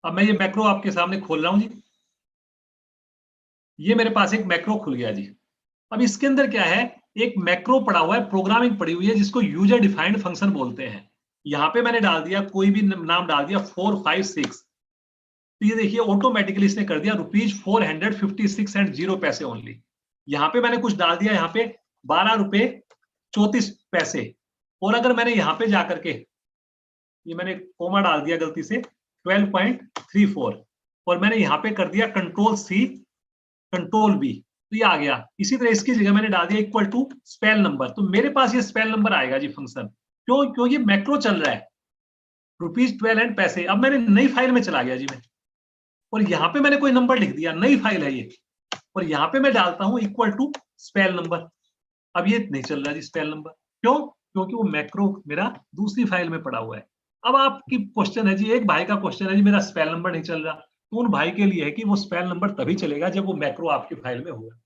अब मैं ये मैक्रो आपके सामने खोल रहा हूं जी, ये मेरे पास एक मैक्रो खुल गया जी। अब इसके अंदर क्या है, एक मैक्रो पड़ा हुआ है, प्रोग्रामिंग पड़ी हुई है, जिसको यूजर डिफाइंड फंक्शन बोलते हैं। यहां पे मैंने डाल दिया, कोई भी नाम डाल दिया 456, तो ये देखिए ऑटोमेटिकली इसने कर दिया ₹456.0 ओनली। यहाँ पे मैंने कुछ डाल दिया, यहाँ पे 12 रुपए 34 पैसे। और अगर मैंने यहाँ पे जाकर के, ये मैंने कोमा डाल दिया गलती से, 12.34, और मैंने यहाँ पे कर दिया कंट्रोल-C कंट्रोल-V, तो ये आ गया। इसी तरह इसकी जगह मैंने डाल दिया इक्वल टू स्पेल नंबर, तो मेरे पास ये स्पेल नंबर आएगा जी फंक्शन। क्यों, क्योंकि मैक्रो चल रहा है ₹12 एंड पैसे। अब मैंने नई फाइल में चला गया जी मैं, और यहाँ पे मैंने कोई नंबर लिख दिया, नई फाइल है ये, और यहाँ पे मैं डालता हूं इक्वल टू स्पेल नंबर। अब ये नहीं चल रहा जी स्पेल नंबर, क्यों? क्योंकि वो मैक्रो मेरा दूसरी फाइल में पड़ा हुआ है। अब आपकी क्वेश्चन है जी, एक भाई का क्वेश्चन है जी मेरा स्पेल नंबर नहीं चल रहा, तो उन भाई के लिए है कि वो स्पेल नंबर तभी चलेगा जब वो मैक्रो आपकी फाइल में होगा।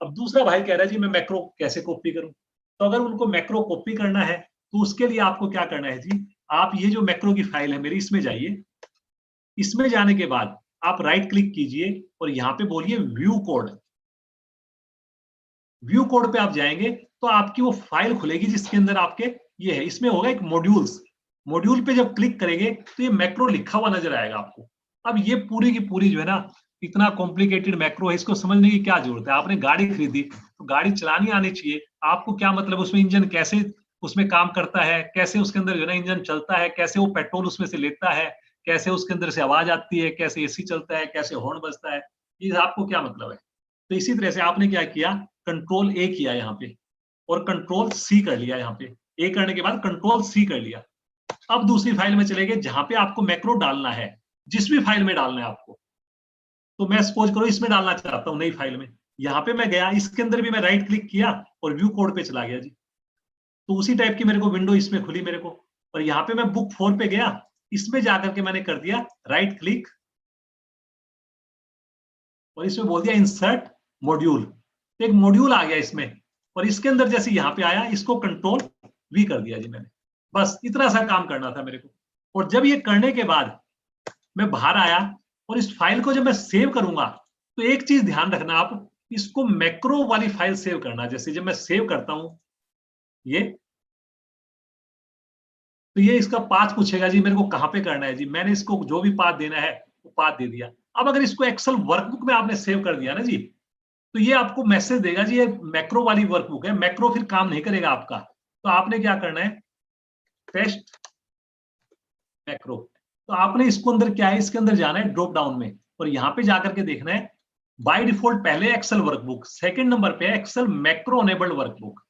अब दूसरा भाई कह रहा है जी मैं मैक्रो कैसे कॉपी करूं? तो अगर उनको मैक्रो कॉपी करना है तो उसके लिए आपको क्या करना है जी, आप ये जो मैक्रो की फाइल है मेरी, इसमें जाइए। इसमें जाने के बाद आप राइट क्लिक कीजिए और यहाँ पे बोलिए व्यू कोड। व्यू कोड पे आप जाएंगे तो आपकी वो फाइल खुलेगी जिसके अंदर आपके ये है, इसमें होगा एक मॉड्यूल्स। मॉड्यूल पे जब क्लिक करेंगे तो ये मैक्रो लिखा हुआ नजर आएगा आपको। अब ये पूरी की पूरी जो है ना, इतना कॉम्प्लिकेटेड मैक्रो है, इसको समझने की क्या जरूरत है? आपने गाड़ी खरीदी तो गाड़ी चलानी आनी चाहिए आपको। क्या मतलब उसमें इंजन कैसे उसमें काम करता है, कैसे उसके अंदर जो है ना इंजन चलता है, कैसे वो पेट्रोल उसमें से लेता है, कैसे उसके अंदर से आवाज आती है, कैसे एसी चलता है, कैसे हॉर्न बजता है, ये आपको क्या मतलब है? तो इसी तरह से आपने क्या किया, कंट्रोल ए किया यहाँ पे और कंट्रोल सी कर लिया। यहाँ पे ए करने के बाद कंट्रोल सी कर लिया। अब दूसरी फाइल में चले गए जहां पे आपको मैक्रो डालना है, जिस भी फाइल में डालना है आपको। तो मैं सपोज करो इसमें डालना चाहता हूं, नई फाइल में। यहाँ पे मैं गया, इसके अंदर भी मैं राइट क्लिक किया और व्यू कोड पे चला गया जी। तो उसी टाइप की मेरे को विंडो इसमें खुली मेरे को, और यहाँ पे मैं बुक 4 पे गया, इसमें जाकर के मैंने कर दिया राइट क्लिक और इसमें बोल दिया इंसर्ट मॉड्यूल। तो एक मॉड्यूल आ गया इसमें, और इसके अंदर जैसे यहाँ पे आया इसको कंट्रोल वी कर दिया जी मैंने। बस इतना सा काम करना था मेरे को। और जब ये करने के बाद मैं बाहर आया और इस फाइल को जब मैं सेव करूंगा तो एक चीज ध्यान रखना आप, इसको मैक्रो वाली फाइल सेव करना। जैसे जब मैं सेव करता हूं ये, तो ये इसका पाथ पूछेगा जी मेरे को कहां पे करना है जी। मैंने इसको जो भी पाथ देना है वो पाथ दे दिया। अब अगर इसको एक्सेल वर्कबुक में आपने सेव कर दिया ना जी, तो ये आपको मैसेज देगा जी ये मैक्रो वाली वर्कबुक है, मैक्रो फिर काम नहीं करेगा आपका। तो आपने क्या करना है, टेस्ट मैक्रो। तो आपने इसको अंदर क्या है, इसके अंदर जाना है ड्रॉप डाउन में और यहां पे जाकर के देखना है बाय डिफॉल्ट पहले एक्सेल वर्कबुक, सेकंड नंबर पे एक्सेल मैक्रो एनेबल्ड वर्कबुक।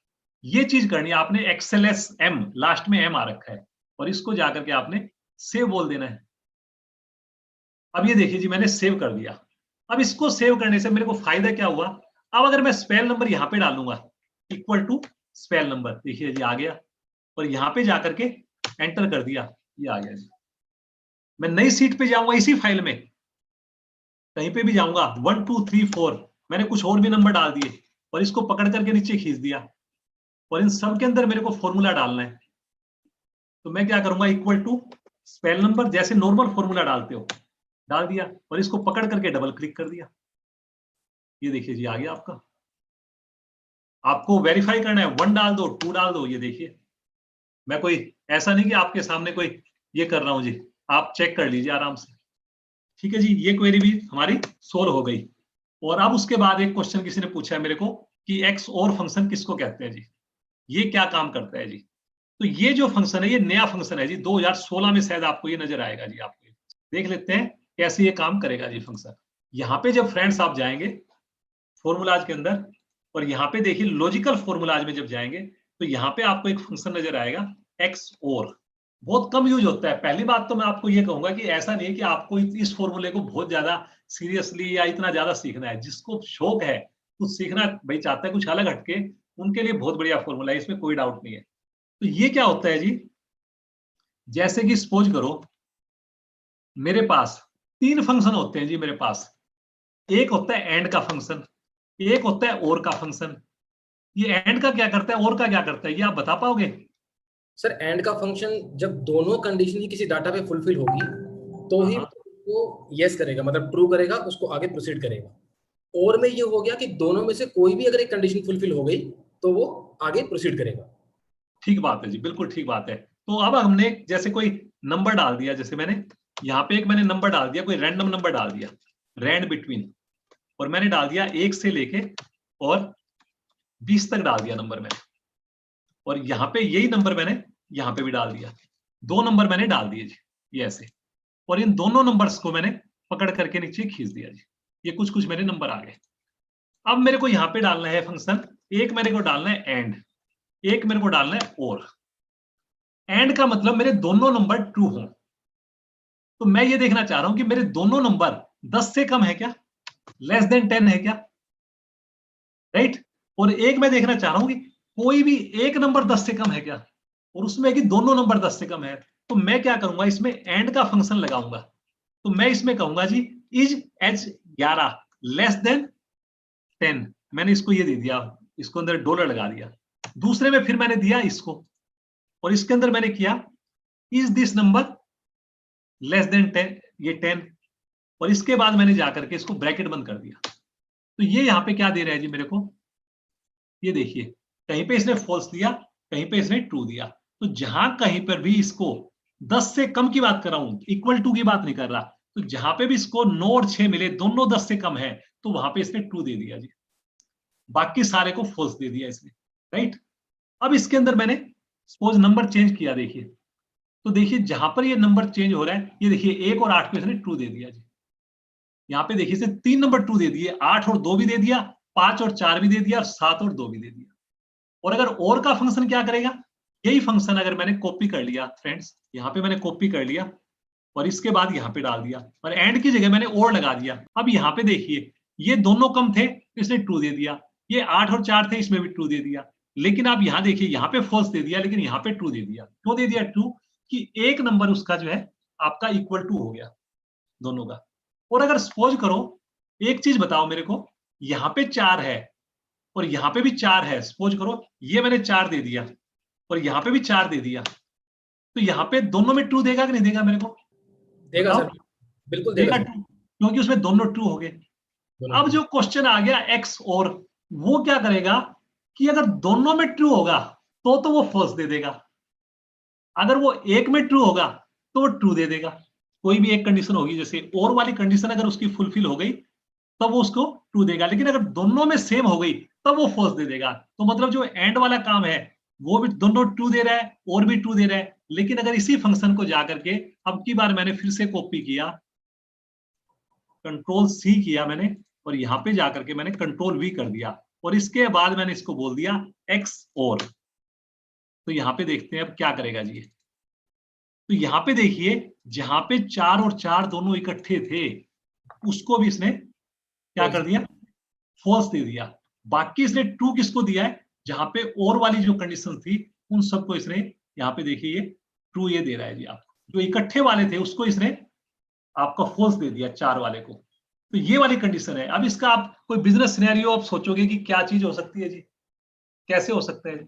ये चीज करनी है आपने। एक्सेल एस एम लास्ट में एम आ रखा है और इसको जाकर के आपने सेव बोल देना है। अब ये देखिए जी मैंने सेव कर दिया। अब इसको सेव करने से मेरे को फायदा क्या हुआ, अब अगर मैं स्पेल नंबर यहां पे डालूंगा इक्वल टू स्पेल नंबर, देखिए जी आ गया, और यहां पे जाकर के एंटर कर दिया, ये आ गया जी। मैं नई सीट पे जाऊंगा इसी फाइल में, कहीं पे भी जाऊंगा 1 2 3 4, मैंने कुछ और भी नंबर डाल दिए और इसको पकड़ करके नीचे खींच दिया, और इन सब के अंदर मेरे को फॉर्मूला डालना है। तो मैं क्या करूंगा, इक्वल टू स्पेल नंबर, जैसे नॉर्मल फॉर्मूला डालते हो डाल दिया और इसको पकड़ करके डबल क्लिक कर दिया। ये देखिए जी आ गया आपका। आपको वेरीफाई करना है, 1 डाल दो 2 डाल दो। ये देखिए मैं कोई ऐसा नहीं कि आपके सामने कोई ये कर रहा हूं जी, आप चेक कर लीजिए आराम से। ठीक है जी, ये क्वेरी भी हमारी सोल्व हो गई। और अब उसके बाद एक क्वेश्चन किसी ने पूछा है मेरे को कि एक्स और फंक्शन किसको कहते हैं जी, ये क्या काम करता है जी। तो ये जो फंक्शन है ये नया फंक्शन है जी, 2016 में शायद आपको ये नजर आएगा जी। आपको देख लेते हैं कैसे ये काम करेगा जी फंक्शन। यहाँ पे जब फ्रेंड्स आप जाएंगे फॉर्मूलाज के अंदर, और यहाँ पे देखिए लॉजिकल फॉर्मूलाज में जब जाएंगे तो यहाँ पे आपको एक फंक्शन नजर आएगा एक्स और। बहुत कम यूज होता है। पहली बात तो मैं आपको ये कहूंगा कि ऐसा नहीं है कि आपको इस फॉर्मूले को बहुत ज्यादा सीरियसली या इतना ज्यादा सीखना है। जिसको शौक है कुछ सीखना भाई चाहता है कुछ अलग हटके, उनके लिए बहुत बढ़िया फॉर्मूला है, इसमें कोई डाउट नहीं है। तो ये क्या होता है जी, जैसे कि सपोज करो मेरे पास 3 फंक्शन होते हैं जी मेरे पास। एक होता है एंड का फंक्शन, एक होता है और का फंक्शन। ये एंड का क्या करता है और का क्या करता है, ये आप बता पाओगे?
सर एंड का फंक्शन जब दोनों कंडीशन की किसी डाटा पे फुलफिल होगी तो ही वो यस करेगा, मतलब ट्रू करेगा, उसको आगे प्रोसीड करेगा। और में ये हो गया कि दोनों में से कोई भी अगर एक कंडीशन फुलफिल हो गई तो वो आगे प्रोसीड करेगा।
ठीक बात है जी, बिल्कुल ठीक बात है। तो अब हमने जैसे कोई नंबर डाल दिया, जैसे मैंने यहाँ पे एक मैंने नंबर डाल दिया, कोई रैंडम नंबर डाल दिया, रैंड बिटवीन, और मैंने डाल दिया 1 से लेके और 20 तक डाल दिया नंबर मैंने। और यहाँ पे यही नंबर मैंने यहाँ पे भी डाल दिया, 2 नंबर मैंने डाल दिए जी ये ऐसे। और इन दोनों नंबर्स को मैंने पकड़ करके नीचे खींच दिया जी, ये कुछ कुछ मेरे नंबर आ गए। अब मेरे को यहाँ पे डालना है फंक्शन, एक मेरे को डालना है एंड, एक मेरे को डालना है और। एंड का मतलब मेरे दोनों नंबर ट्रू हों। तो मैं ये देखना चाह रहा हूं कि मेरे दोनों नंबर 10 से कम है क्या, लेस देन 10 है क्या, राइट। और एक मैं देखना चाह रहा हूं कि कोई भी एक नंबर 10 से कम है क्या, और उसमें कि दोनों नंबर 10 से कम है, तो मैं क्या करूंगा, इसमें एंड का फंक्शन लगाऊंगा। तो मैं इसमें कहूंगा जी इज H11 लेस देन 10, मैंने इसको ये दे दिया, इसको अंदर डॉलर लगा दिया। दूसरे में फिर मैंने दिया इसको, और इसके अंदर मैंने किया is this number less than 10, ये 10, और इसके बाद मैंने जाकर के इसको ब्रैकेट बंद कर दिया। तो ये यहां पे क्या दे रहा है जी मेरे को, ये देखिए, कहीं पे इसने फॉल्स दिया, कहीं पे इसने ट्रू दिया। तो जहां कहीं पर भी इसको 10 से कम की बात कर रहा हूं, इक्वल टू की बात नहीं कर रहा, तो जहां पे भी इसको 9 और 6 मिले, दोनों 10 से कम है, तो वहां पे इसने ट्रू दे दिया जी, बाकी सारे को फॉल्स दे दिया इसने, राइट। अब इसके अंदर मैंने सपोज नंबर चेंज किया, देखिए, तो देखिए जहां पर ये नंबर चेंज हो रहा है, ये देखिए 1 और 8 पे इसने ट्रू दे दिया जी। यहाँ पे देखिए इसने 3 नंबर ट्रू दे दिए, 8 और 2 भी दे दिया, 5 और 4 भी दे दिया, और 7 और 2 भी दे दिया। और अगर और का फंक्शन क्या करेगा, यही फंक्शन अगर मैंने कॉपी कर लिया फ्रेंड्स, यहाँ पे मैंने कॉपी कर लिया और इसके बाद यहाँ पे डाल दिया, और एंड की जगह मैंने और लगा दिया। अब यहाँ पे देखिए ये दोनों कम थे, इसने ट्रू दे दिया, ये 8 और 4 थे, इसमें भी ट्रू दे दिया। लेकिन आप यहाँ देखिए, यहाँ पे फॉल्स दे दिया, लेकिन यहाँ पे ट्रू दे दिया। क्यों दे दिया ट्रू, कि एक नंबर उसका जो है आपका इक्वल टू हो गया दोनों का। और अगर सपोज करो, एक चीज बताओ मेरे को, यहाँ पे 4 है और यहाँ पे भी 4 है, सपोज करो ये मैंने 4 दे दिया और यहाँ पे भी 4 दे दिया, तो यहाँ पे दोनों में ट्रू देगा कि नहीं देगा मेरे को,
देगा सर, बिल्कुल
देगा
देगा
ट्रू, क्योंकि उसमें दोनों ट्रू हो गए। अब जो क्वेश्चन आ गया एक्स, और वो क्या करेगा कि अगर दोनों में ट्रू होगा तो वो फॉल्स दे देगा, अगर वो एक में ट्रू होगा तो वो ट्रू दे देगा। कोई भी एक कंडीशन होगी, जैसे और वाली कंडीशन अगर उसकी फुलफिल हो गई तब वो उसको ट्रू देगा, लेकिन अगर दोनों में सेम हो गई तब वो फॉल्स दे देगा। तो मतलब जो एंड वाला काम है वो भी दोनों ट्रू दे रहा है और भी ट्रू दे रहा है। लेकिन अगर इसी फंक्शन को जाकर के अब की बार मैंने फिर से कॉपी किया, कंट्रोल सी किया मैंने, और यहां पे जाकर के मैंने कंट्रोल वी कर दिया, और इसके बाद मैंने इसको बोल दिया एक्स और, तो यहां पे देखते हैं अब क्या करेगा जी। तो यहां पे देखिए जहां पे 4 और 4 दोनों इकट्ठे थे, उसको भी इसने क्या कर दिया, फॉल्स दे दिया। बाकी इसने ट्रू किसको दिया है, जहां पे और वाली जो कंडीशन थी उन सबको इसने, यहाँ पे देखिए ये ट्रू ये दे रहा है जी आपको, जो इकट्ठे वाले थे उसको इसने आपका फॉल्स दे दिया 4 वाले को। तो ये वाली कंडीशन है। अब इसका आप कोई बिजनेस सिनेरियो आप सोचोगे कि क्या चीज हो सकती है जी, कैसे हो सकता है।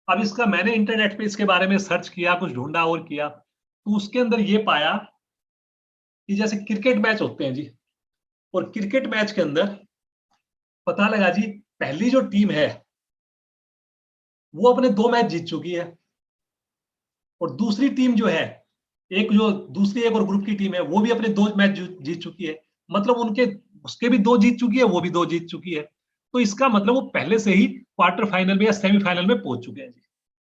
अब इसका मैंने इंटरनेट पे इसके बारे में सर्च किया, कुछ ढूंढा और किया, तो उसके अंदर ये पाया कि जैसे क्रिकेट मैच होते हैं जी, और क्रिकेट मैच के अंदर पता लगा जी पहली जो टीम है वो अपने 2 मैच जीत चुकी है, और दूसरी टीम जो है, एक जो दूसरी एक और ग्रुप की टीम है, वो भी अपने 2 मैच जीत चुकी है। मतलब उनके उसके भी 2 जीत चुकी है, वो भी 2 जीत चुकी है। तो इसका मतलब वो पहले से ही क्वार्टर फाइनल में या सेमीफाइनल में पहुंच चुके हैं जी,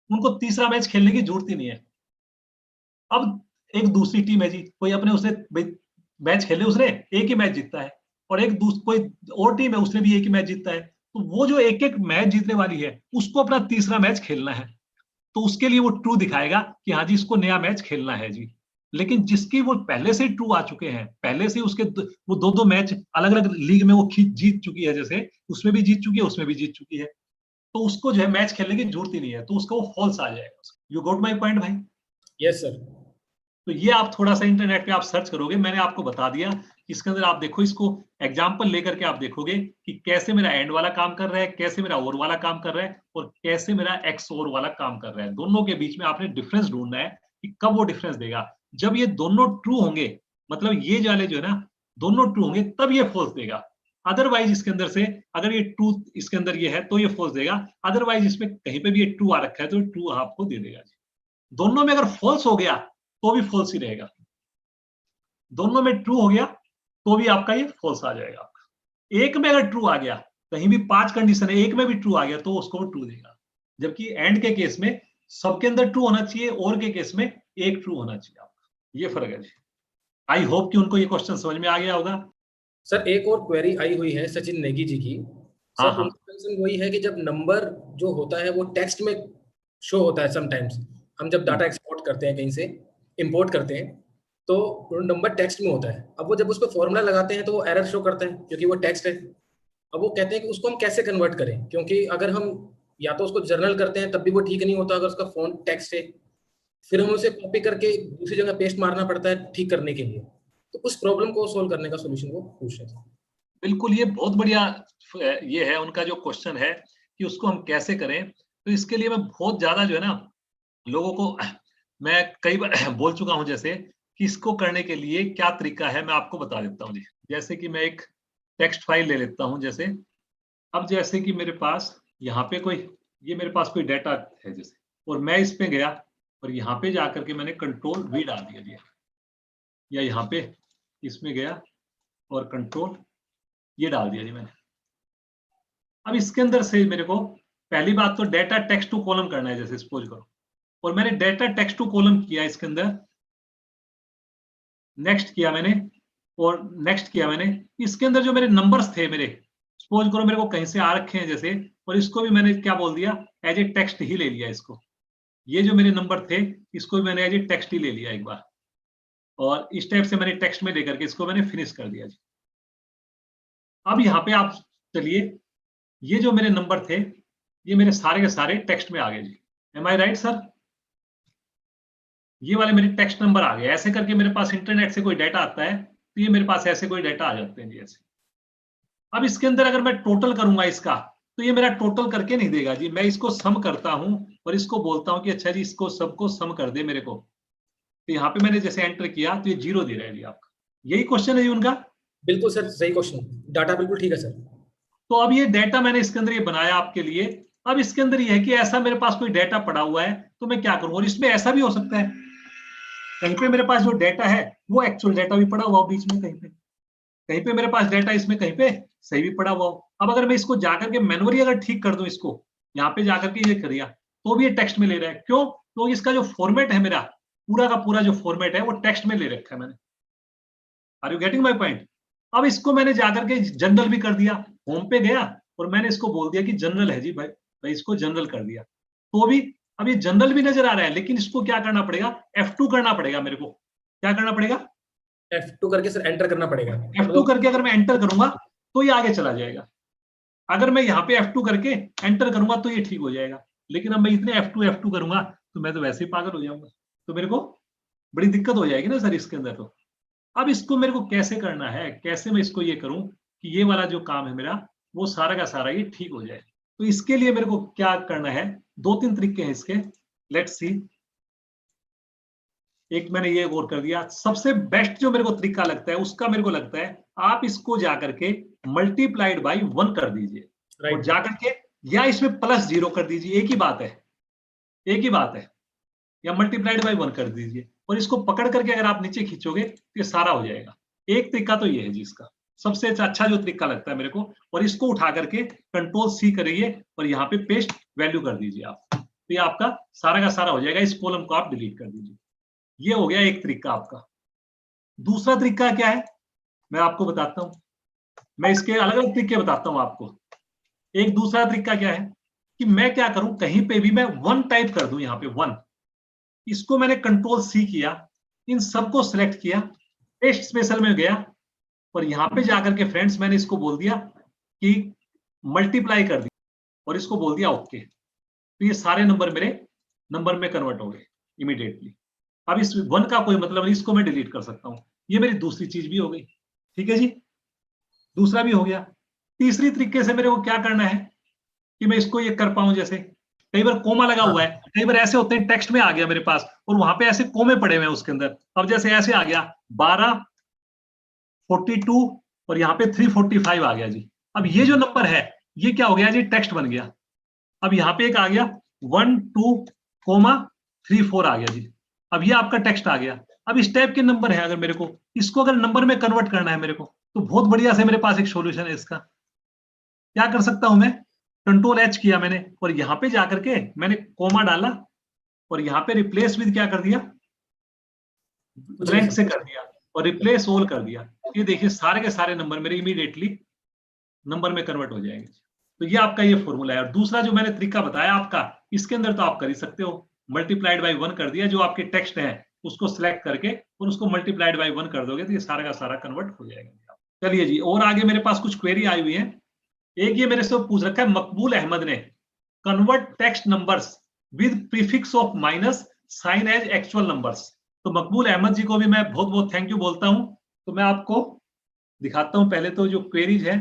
उनको तीसरा मैच खेलने की जरूरत ही नहीं है। अब एक दूसरी टीम है जी, कोई अपने उसने मैच खेले, उसने एक ही मैच जीतता है, और एक कोई और टीम है उसने भी एक ही मैच जीतता है। तो वो जो एक एक मैच जीतने वाली है उसको अपना तीसरा मैच खेलना है, तो उसके लिए वो ट्रू दिखाएगा कि हाँ जी इसको नया मैच खेलना है जी। लेकिन जिसकी वो पहले से ट्रू आ चुके हैं, पहले से उसके वो 2-2 मैच अलग अलग लीग में वो जीत चुकी है, जैसे उसमें भी जीत चुकी है, उसमें भी जीत चुकी है, तो उसको जो है मैच खेलने की जरूरत ही नहीं है, तो उसको वो फॉल्स आ जाएगा। यू गॉट माई पॉइंट भाई?
Yes sir.
तो ये आप थोड़ा सा इंटरनेट पे आप सर्च करोगे, मैंने आपको बता दिया, इसके अंदर आप देखो, इसको एग्जाम्पल लेकर के आप देखोगे कि कैसे मेरा एंड वाला काम कर रहा है, कैसे मेरा और वाला काम कर रहा है, और कैसे मेरा एक्स और वाला काम कर रहा है। दोनों के बीच में आपने डिफरेंस ढूंढना है कि कब वो डिफरेंस देगा। जब ये दोनों ट्रू होंगे, मतलब ये वाले जो है ना दोनों ट्रू होंगे, तब ये फॉल्स देगा। अदरवाइज इसके अंदर से अगर ये ट्रू इसके अंदर ये है तो ये फॉल्स देगा, अदरवाइज इसमें कहीं पे भी ये ट्रू आ रखा है तो ट्रू आपको दे देगा। दोनों में अगर फॉल्स हो गया तो भी फॉल्स ही रहेगा, दोनों में ट्रू हो गया तो भी आपका ये फॉल्स आ जाएगा। आपका एक में अगर ट्रू आ गया, कहीं भी 5 कंडीशन है, एक में भी ट्रू आ गया तो उसको ट्रू देगा। जबकि एंड के केस में सबके अंदर ट्रू होना चाहिए, और के केस में एक ट्रू होना चाहिए आपका। ये फर्क है जी। आई होप कि उनको ये क्वेश्चन समझ में आ गया होगा।
सर एक और क्वेरी आई हुई है सचिन नेगी जी की।
हाँ
सर
हाँ
उनका कंसर्न वही है कि जब नंबर जो होता है वो टेक्स्ट में शो होता है, समटाइम्स हम जब डाटा एक्सपोर्ट करते हैं कहीं से इंपोर्ट करते हैं तो नंबर टेक्स्ट में होता है। अब वो जब उस पर फॉर्मूला लगाते हैं तो वो एरर शो करता है क्योंकि वो टेक्स्ट है। अब वो कहते हैं कि उसको हम कैसे कन्वर्ट करें, क्योंकि अगर हम या तो उसको जर्नल करते हैं तब भी वो ठीक नहीं होता अगर उसका फॉन्ट टेक्स्ट है, फिर हमें उसे कॉपी करके दूसरी जगह पेस्ट मारना पड़ता है ठीक करने के लिए। तो उस प्रॉब्लम को सोल्व करने का सोल्यूशन वो पूछ रहे थे।
बिल्कुल, ये बहुत बढ़िया ये है उनका जो क्वेश्चन है कि उसको हम कैसे करें। तो इसके लिए मैं बहुत ज्यादा जो है ना लोगों को मैं कई बार बोल चुका हूं, जैसे कि इसको करने के लिए क्या तरीका है मैं आपको बता देता हूँ जी। जैसे कि मैं एक टेक्स्ट फाइल ले लेता हूं, जैसे अब जैसे कि मेरे पास यहाँ पे कोई, ये मेरे पास कोई डाटा है जैसे, और मैं इस पे गया और यहाँ पे जाकर के मैंने कंट्रोल वी डाल दिया जी, या यहाँ पे इसमें गया और कंट्रोल ये डाल दिया जी मैंने। अब इसके अंदर से मेरे को पहली बात तो डेटा टेक्स्ट टू कॉलम करना है, जैसे सपोज करो, और मैंने डेटा टेक्स्ट टू कॉलम किया इसके अंदर, नेक्स्ट किया मैंने और नेक्स्ट किया मैंने। इसके अंदर जो मेरे नंबर्स थे मेरे, सपोज करो मेरे को कहीं से आ रखे हैं जैसे, और इसको भी मैंने क्या बोल दिया, एज ए टेक्स्ट ही ले लिया इसको। ये जो मेरे नंबर थे इसको भी मैंने एज ए टेक्स्ट ही ले लिया एक बार, और इस टाइप से मैंने टेक्स्ट में लेकर के इसको मैंने फिनिश कर दिया जी। अब यहाँ पे आप चलिए, ये जो मेरे नंबर थे ये मेरे सारे के सारे टेक्स्ट में आ गए जी। एम आई राइट सर? ये वाले मेरे टेक्स्ट नंबर आ गए। ऐसे करके मेरे पास इंटरनेट से कोई डाटा आता है तो ये मेरे पास ऐसे कोई डाटा आ जाते हैं जी ऐसे। अब इसके अंदर अगर मैं टोटल करूंगा इसका, तो ये मेरा टोटल करके नहीं देगा जी। मैं इसको सम करता हूं और इसको बोलता हूं कि अच्छा जी इसको सबको सम कर दे मेरे को। तो यहाँ पे मैंने जैसे एंटर किया तो ये 0 दे रहा है जी आपका। यही क्वेश्चन है जी उनका।
बिल्कुल सर, सही क्वेश्चन, डाटा बिल्कुल ठीक है सर।
तो अब ये डाटा मैंने इसके अंदर ये बनाया आपके लिए। अब इसके अंदर ये है कि ऐसा मेरे पास कोई डाटा पड़ा हुआ है तो मैं क्या करूं, और इसमें ऐसा भी हो सकता है कहीं पे मेरे पास जो डाटा है वो एक्चुअल डाटा भी पड़ा हुआ बीच में, कहीं पे मेरे पास डाटा इसमें कहीं पे सही भी पड़ा हुआ हो। अब अगर मैं इसको जाकर के मैनुअली अगर ठीक कर दूं, इसको यहाँ पे जाकर के ये करिया तो भी ये टेक्स्ट में ले रहा है। क्यों? तो इसका जो फॉर्मेट है मेरा, पूरा का पूरा जो फॉर्मेट है वो टेक्स्ट में ले रखा है मैंने। Are you getting my point? अब इसको मैंने जाकर के जनरल भी कर दिया, होम पे गया और मैंने इसको बोल दिया कि जनरल है जी भाई, इसको जनरल कर दिया तो भी अब ये जनरल भी नजर आ रहा है। लेकिन इसको क्या करना पड़ेगा, F2 करना पड़ेगा मेरे को। क्या करना पड़ेगा?
F2 करके सर एंटर करना पड़ेगा।
F2 करके अगर मैं एंटर करूंगा तो ये आगे चला जाएगा। अगर मैं यहाँ पे F2 करके एंटर करूंगा तो ये ठीक हो जाएगा। लेकिन अब मैं इतने F2 करूंगा तो मैं तो वैसे ही पागल हो जाऊंगा, तो मेरे को बड़ी दिक्कत हो जाएगी ना सर इसके अंदर। तो अब इसको मेरे को कैसे करना है, कैसे मैं इसको ये करूं कि ये वाला जो काम है मेरा वो सारा का सारा ये ठीक हो जाए। तो इसके लिए मेरे को क्या करना है, 2-3 तरीके हैं इसके। Let's see. एक मैंने ये गौर कर दिया, सबसे बेस्ट जो मेरे को तरीका लगता है उसका मेरे को लगता है आप इसको जाकर के मल्टीप्लाइड बाई 1 कर दीजिए और जाकर के या इसमें +0 कर दीजिए। एक ही बात है, एक ही बात है। या मल्टीप्लाइड बाई 1 कर दीजिए और इसको पकड़ करके अगर आप नीचे खींचोगे तो ये सारा हो जाएगा। एक तरीका तो ये है जी इसका, सबसे अच्छा जो तरीका लगता है मेरे को। और इसको उठा करके कंट्रोल-C करिए और यहाँ पे पेस्ट वैल्यू कर दीजिए आप, तो ये आपका सारा का सारा हो जाएगा। इस कॉलम को आप डिलीट कर दीजिए। ये हो गया एक तरीका आपका। दूसरा तरीका क्या है मैं आपको बताता हूं, मैं इसके अलग अलग तरीके बताता हूं आपको। एक दूसरा तरीका क्या है कि मैं क्या करूं, कहीं पे भी मैं 1 टाइप कर दूं, यहाँ पे 1। इसको मैंने कंट्रोल-C किया, इन सबको सिलेक्ट किया, पेस्ट स्पेशल में गया और यहाँ पे जाकर के फ्रेंड्स मैंने इसको बोल दिया कि मल्टीप्लाई कर दिया और इसको बोल दिया ओके। तो ये सारे नंबर मेरे नंबर में कन्वर्ट हो गए इमीडिएटली। अब इस 1 का कोई मतलब नहीं, इसको मैं डिलीट कर सकता हूं। ये मेरी दूसरी चीज भी हो गई, ठीक है जी, दूसरा भी हो गया। तीसरी तरीके से मेरे को क्या करना है कि मैं इसको ये कर पाऊं, जैसे कई बार कोमा लगा हुआ है, कई बार ऐसे होते हैं टेक्स्ट में आ गया मेरे पास और वहां पे ऐसे कोमे पड़े हुए हैं उसके अंदर। अब जैसे ऐसे आ गया 1242 और यहाँ पे 345 आ गया जी। अब ये जो नंबर है ये क्या हो गया जी, टेक्स्ट बन गया। अब यहाँ पे एक आ गया 12,34 आ गया जी। अब ये आपका टेक्स्ट आ गया। अब इस टाइप के नंबर है, अगर मेरे को इसको अगर नंबर में कन्वर्ट करना है मेरे को, तो बहुत बढ़िया से मेरे पास एक सॉल्यूशन है इसका। क्या कर सकता हूं मैं, कंट्रोल-H किया मैंने और यहाँ पे जाकर के मैंने कोमा डाला और यहाँ पे रिप्लेस विद क्या कर दिया, ब्लैंक से कर दिया और रिप्लेस ऑल कर दिया। ये देखिए सारे के सारे नंबर मेरे इमीडिएटली नंबर में कन्वर्ट हो जाएंगे। तो ये आपका ये फॉर्मूला है। और दूसरा जो मैंने तरीका बताया आपका, इसके अंदर तो आप कर ही सकते हो, मल्टीप्लाइड बाई 1 कर दिया, जो आपके टेक्स्ट है उसको सिलेक्ट करके और उसको मल्टीप्लाइड बाई 1 कर दोगे तो ये सारा का सारा कन्वर्ट हो जाएगा। चलिए जी, और आगे मेरे पास कुछ क्वेरी आई हुई है। एक ये मेरे से पूछ रखा है मकबूल अहमद ने convert text numbers with prefix of minus sign as actual numbers. तो मकबूल अहमद जी को भी मैं बहुत बहुत थैंक यू बोलता हूं। तो मैं आपको दिखाता हूं पहले तो जो क्वेरीज है,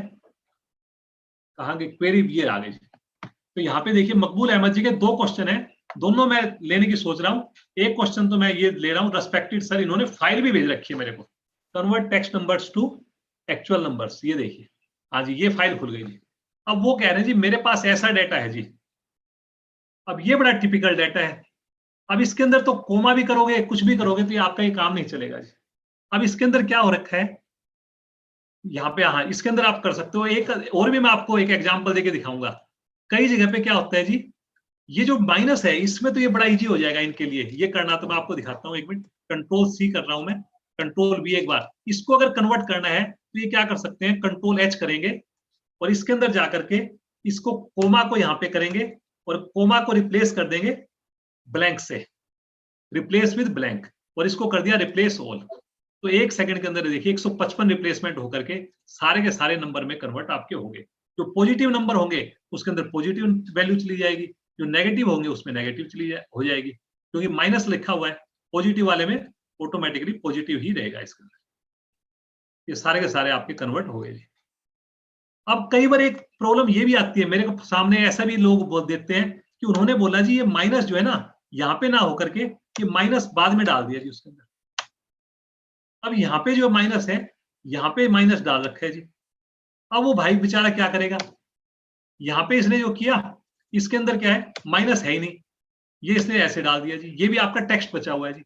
कहां के क्वेरी, ये आ गई। तो यहाँ पे देखिए मकबूल अहमद जी के 2 क्वेश्चन है, दोनों मैं लेने की सोच रहा हूं। एक क्वेश्चन तो मैं ये ले रहा हूं, रेस्पेक्टेड सर, इन्होंने फाइल भी भेज रखी है मेरे को, convert text numbers to actual numbers. ये देखिए, हाँ जी, ये फाइल खुल गई जी। अब वो कह रहे हैं जी मेरे पास ऐसा डाटा है जी। अब ये बड़ा टिपिकल डाटा है। अब इसके अंदर तो कोमा भी करोगे, कुछ भी करोगे, तो ये आपका ये काम नहीं चलेगा जी। अब इसके अंदर क्या हो रखा है यहाँ पे, हाँ, इसके अंदर आप कर सकते हो। एक और भी मैं आपको एक एग्जांपल देके दिखाऊंगा। कई जगह पे क्या होता है जी, ये जो माइनस है इसमें तो ये बड़ा इजी हो जाएगा इनके लिए ये करना। तो मैं आपको दिखाता हूँ, एक मिनट, कंट्रोल सी कर रहा हूं मैं, कंट्रोल बी। एक बार इसको अगर कन्वर्ट करना है तो ये क्या कर सकते हैं, कंट्रोल एच करेंगे और इसके अंदर जाकर के इसको कोमा को यहाँ पे करेंगे और कोमा को रिप्लेस कर देंगे ब्लैंक से, रिप्लेस विद ब्लैंक, और इसको कर दिया रिप्लेस ऑल। तो 1 सेकंड के अंदर देखिए 155 रिप्लेसमेंट होकर के सारे के सारे नंबर में कन्वर्ट आपके होंगे। जो पॉजिटिव नंबर होंगे उसके अंदर पॉजिटिव वैल्यू चली जाएगी, जो नेगेटिव होंगे उसमें नेगेटिव हो जाएगी, क्योंकि माइनस लिखा हुआ है। पॉजिटिव वाले में ऑटोमेटिकली पॉजिटिव ही रहेगा इसके अंदर। ये सारे के सारे आपके कन्वर्ट हो गए। अब कई बार एक प्रॉब्लम ये भी आती है मेरे को सामने, ऐसा भी लोग बोल देते हैं कि उन्होंने बोला जी ये माइनस जो है ना यहाँ पे ना होकर के ये माइनस बाद में डाल दिया जी उसके अंदर। अब यहाँ पे जो माइनस है यहाँ पे माइनस डाल रखा है जी। अब वो भाई बेचारा क्या करेगा, यहाँ पे इसने जो किया इसके अंदर क्या है, माइनस है ही नहीं, ये इसने ऐसे डाल दिया जी। ये भी आपका टेक्स्ट बचा हुआ है जी।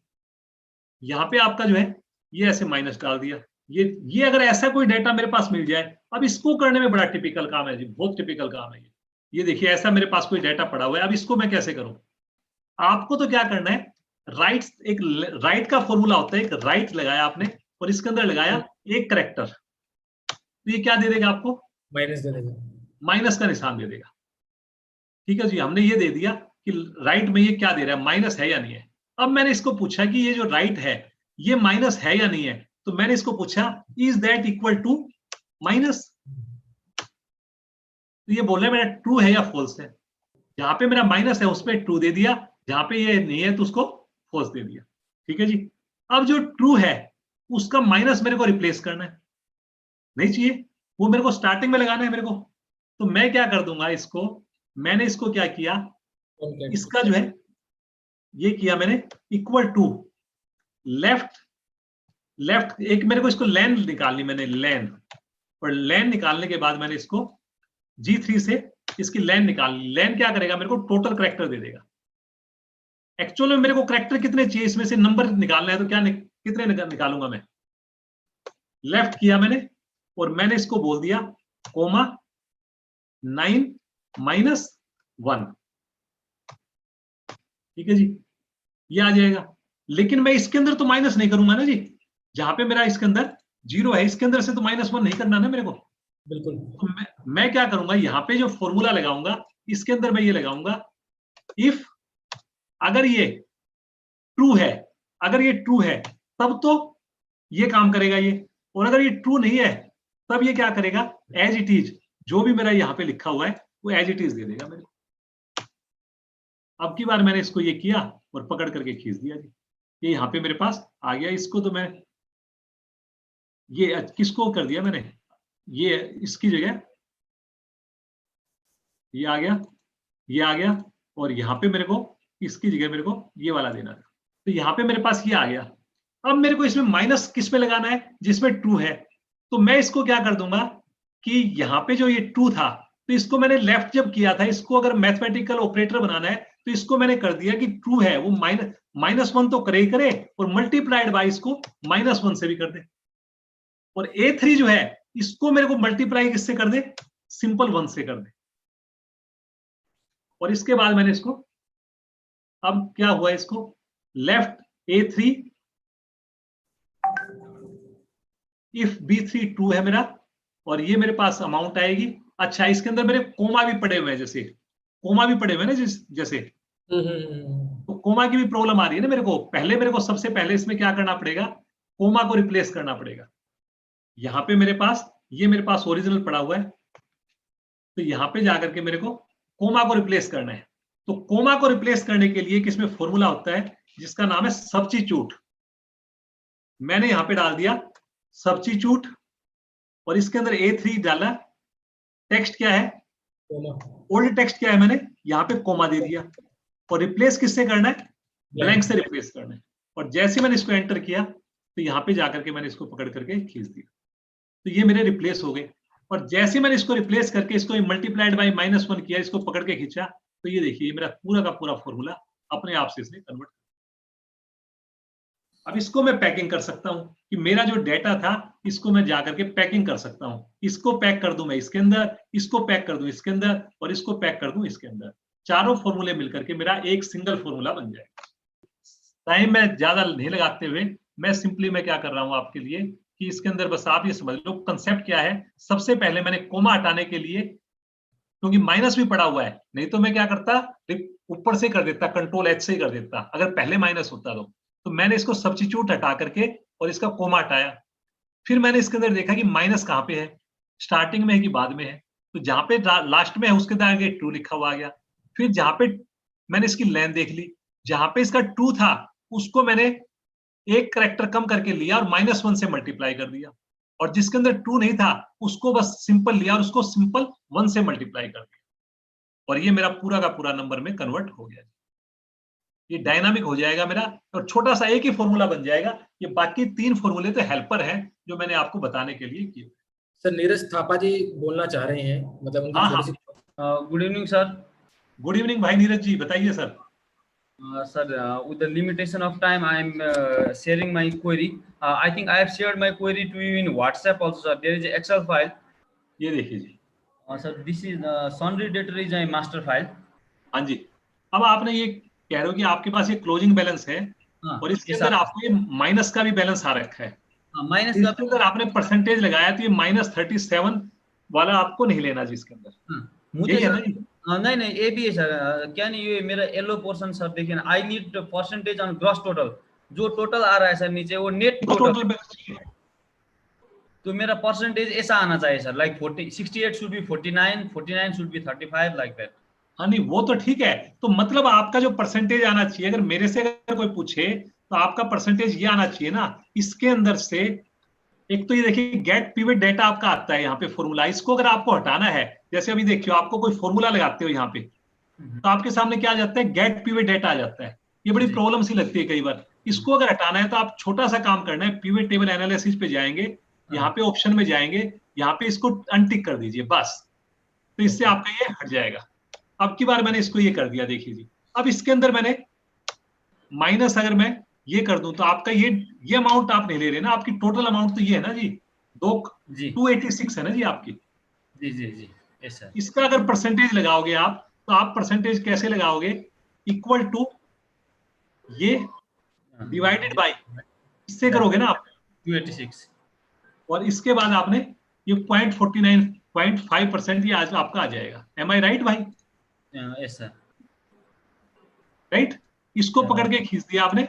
यहाँ पे आपका जो है ये ऐसे माइनस डाल दिया। ये अगर ऐसा कोई डाटा मेरे पास मिल जाए, अब इसको करने में बड़ा टिपिकल काम है जी, बहुत टिपिकल काम है ये देखिए ऐसा मेरे पास कोई डाटा पड़ा हुआ है। अब इसको मैं कैसे करूं, आपको तो क्या करना है, राइट, एक राइट का फॉर्मूला होता है, एक राइट लगाया आपने और इसके अंदर लगाया एक करेक्टर, तो ये क्या दे देगा आपको,
माइनस दे देगा,
माइनस का निशान दे देगा। ठीक है जी, हमने ये दे दिया कि राइट में ये क्या दे रहा है, माइनस है या नहीं है। अब मैंने इसको पूछा कि ये जो राइट है ये माइनस है या नहीं है, तो मैंने इसको पूछा is that equal to minus, तो ये बोल रहा है मेरा ट्रू है या फॉल्स है। जहां पे मेरा माइनस है उस पर ट्रू दे दिया, जहां पे ये नहीं है तो उसको फॉल्स दे दिया। ठीक है जी। अब जो ट्रू है उसका माइनस मेरे को रिप्लेस करना है, नहीं चाहिए, वो मेरे को स्टार्टिंग में लगाना है मेरे को। तो मैं क्या कर दूंगा इसको, मैंने इसको क्या किया, इसका जो है ये किया मैंने इक्वल टू लेफ्ट एक मेरे को इसको लेन निकालनी, मैंने लेन, और लेन निकालने के बाद मैंने इसको G3 से इसकी लेन निकाल ली। लेन क्या करेगा, मेरे को टोटल करैक्टर दे देगा। एक्चुअल में मेरे को करैक्टर कितने चाहिए, इसमें से नंबर निकालना है, तो क्या कितने निकालूंगा मैं, लेफ्ट किया मैंने और मैंने इसको बोल दिया कोमा 9 -1। ठीक है जी, ये आ जाएगा। लेकिन मैं इसके अंदर तो माइनस नहीं करूंगा ना जी, जहां पे मेरा इसके अंदर 0 है इसके अंदर से तो -1 नहीं करना ना मेरे को।
बिल्कुल।
तो मैं क्या करूंगा, यहाँ पे जो फॉर्मूला लगाऊंगा इसके अंदर मैं ये लगाऊंगा, इफ अगर ये ट्रू है, अगर ये ट्रू है तब तो ये काम करेगा ये, और अगर ये ट्रू नहीं है तब ये क्या करेगा, एज इट इज जो भी मेरा यहाँ पे लिखा हुआ है वो एज इट इज दे देगा मेरे को। अब की बार मैंने इसको ये किया और पकड़ करके खींच दिया जी, ये यहाँ पे मेरे पास आ गया। इसको तो मैं ये किसको कर दिया मैंने, ये इसकी जगह ये आ गया, ये आ गया, और यहाँ पे मेरे को इसकी जगह मेरे को ये वाला देना था, तो यहाँ पे मेरे पास ये आ गया। अब मेरे को इसमें माइनस किस पे लगाना है, जिसमें ट्रू है। तो मैं इसको क्या कर दूंगा कि यहाँ पे जो ये ट्रू था तो इसको मैंने लेफ्ट जब किया था, इसको अगर मैथमेटिकल ऑपरेटर बनाना है तो इसको मैंने कर दिया कि ट्रू है वो -1 तो करे ही करे, और मल्टीप्लाइड बाय इसको -1 से भी कर दे, और A3 जो है इसको मेरे को मल्टीप्लाई किससे कर दे, सिंपल 1 से कर दे। और इसके बाद मैंने इसको, अब क्या हुआ, इसको left A3 if B3 true है मेरा, और ये मेरे पास अमाउंट आएगी। अच्छा, इसके अंदर मेरे कोमा भी पड़े हुए हैं, जैसे कोमा भी पड़े हुए हैं ना जैसे, तो कोमा की भी प्रॉब्लम आ रही है ना मेरे को। पहले मेरे को सबसे पहले इसमें क्या करना पड़ेगा, कोमा को रिप्लेस करना पड़ेगा। यहाँ पे मेरे पास ये मेरे पास ओरिजिनल पड़ा हुआ है, तो यहाँ पे जाकर के मेरे को कोमा को रिप्लेस करना है। तो कोमा को रिप्लेस करने के लिए किसमें फॉर्मूला होता है जिसका नाम है सब्स्टिट्यूट। मैंने यहां पे डाल दिया सब्स्टिट्यूट और इसके अंदर A3 डाला। टेक्स्ट क्या है, ओल्ड टेक्स्ट क्या है, मैंने यहां पे कोमा दे दिया। और रिप्लेस किससे करना है, ब्लैंक से रिप्लेस करना है। और जैसे मैंने इसको एंटर किया तो यहाँ पे जाकर के मैंने इसको पकड़ करके खींच दिया, तो ये मेरे रिप्लेस हो गए। और जैसे मैंने इसको रिप्लेस करके इसको मल्टीप्लाइड बाय -1 किया, इसको पकड़ के खींचा, तो ये देखिए मेरा पूरा का पूरा फॉर्मूला अपने आप से इसने कन्वर्ट। अब इसको मैं पैकिंग कर सकता हूं कि मेरा जो डेटा था इसको मैं जाकर के पैकिंग कर सकता हूं। इसको पैक कर दूं मैं इसके अंदर, इसको पैक कर दूं इसके अंदर, और इसको पैक कर दूं इसके अंदर। चारों फॉर्मूले मिलकर के मेरा एक सिंगल फॉर्मूला बन जाएगा। टाइम में ज्यादा नहीं लगाते हुए मैं सिंपली मैं क्या कर रहा हूं आपके लिए कि इसके अंदर बस आप ये समझ लो कंसेप्ट क्या है। सबसे पहले मैंने कोमा हटाने के लिए, क्योंकि माइनस भी पड़ा हुआ है, नहीं तो मैं क्या करता ऊपर से कर देता, Ctrl+H से ही कर देता अगर पहले माइनस होता तो मैंने इसको सब्स्टिट्यूट हटा करके और इसका कोमा हटाया। फिर मैंने इसके अंदर देखा कि माइनस कहाँ पे है, स्टार्टिंग में है कि बाद में है। तो जहां पे लास्ट में है उसके आगे ट्रू लिखा हुआ आ गया। फिर जहां पे मैंने इसकी लेंथ देख ली, जहां पे इसका ट्रू था उसको मैंने एक कैरेक्टर कम करके लिया और -1 से मल्टीप्लाई कर दिया। और जिसके अंदर ट्रू नहीं था उसको बस सिंपल लिया और उसको सिंपल 1 से मल्टीप्लाई कर दिया। और ये मेरा पूरा का पूरा नंबर में कन्वर्ट हो गया। ये डायनामिक हो जाएगा मेरा, और छोटा सा एक ही फॉर्मूला बन जाएगा। ये बाकी 3 फॉर्मूले तो हेल्पर हैं जो मैंने आपको बताने के लिए किए।
सर नीरज थापा जी बोलना चाह रहे हैं, मतलब उनकी थोड़ी सी।
Good evening sir.
Good evening भाई नीरज जी, बताइए sir.
Sir, with the limitation of time, I am sharing my query. I think I have shared my query to you in WhatsApp also, sir. There is an Excel file.
ये देखिए जी।
Sir, this is sundry debtor is a master file.
हाँ जी। अब आपने ये कह रहे हो कि आपके पास ये क्लोजिंग बैलेंस है और इसके अंदर आपको ये माइनस का भी बैलेंस आ रखा है।
माइनस
का अगर आपने परसेंटेज लगाया तो ये -37 वाला आपको नहीं लेना जी इसके अंदर। यही है ना जी?
नहीं ये भी है सर। क्या नहीं, ये मेरा येलो पोर्शन सर देखिए ना, I need percentage on gross total. जो टोटल आ रहा है सर नीचे वो नेट टोटल। तो मेरा परसेंटेज ऐसा आना चाहिए sir, like 68 should be 49, 49 should be 35, like that.
हाँ नहीं वो तो ठीक है। तो मतलब आपका जो परसेंटेज आना चाहिए, अगर मेरे से अगर कोई पूछे तो आपका परसेंटेज ये आना चाहिए ना। इसके अंदर से एक तो ये देखिए गेट पिवट डेटा आपका आता है यहाँ पे फॉर्मूला। इसको अगर आपको हटाना है, जैसे अभी देखियो आपको कोई फॉर्मूला लगाते हो यहाँ पे तो आपके सामने क्या आ जाता है, गेट पिवट डेटा आ जाता है। ये बड़ी प्रॉब्लम सी लगती है कई बार। इसको अगर हटाना है तो आप छोटा सा काम करना है, पिवट टेबल एनालिसिस पे जाएंगे, यहाँ पे ऑप्शन में जाएंगे, यहाँ पे इसको अनटिक कर दीजिए बस। तो इससे आपका ये हट जाएगा। अब की बार मैंने इसको ये कर दिया, देखिए जी। अब इसके अंदर मैंने माइनस अगर मैं ये कर दूं तो आपका ये अमाउंट आप नहीं ले रहे ना, आपकी टोटल अमाउंट तो ये है ना जी, 286 है ना जी आपकी।
जी जी जी यस सर।
इसका अगर परसेंटेज लगाओगे आप तो आप परसेंटेज कैसे लगाओगे, इक्वल टू ये डिवाइडेड बाय, इससे करोगे ना आप
286। और
इसके बाद आपने ये 0.49.5% ये आज आपका आ जाएगा। एम आई राइट भाई?
Yes sir.
राइट। इसको पकड़ के खींच दिया आपने,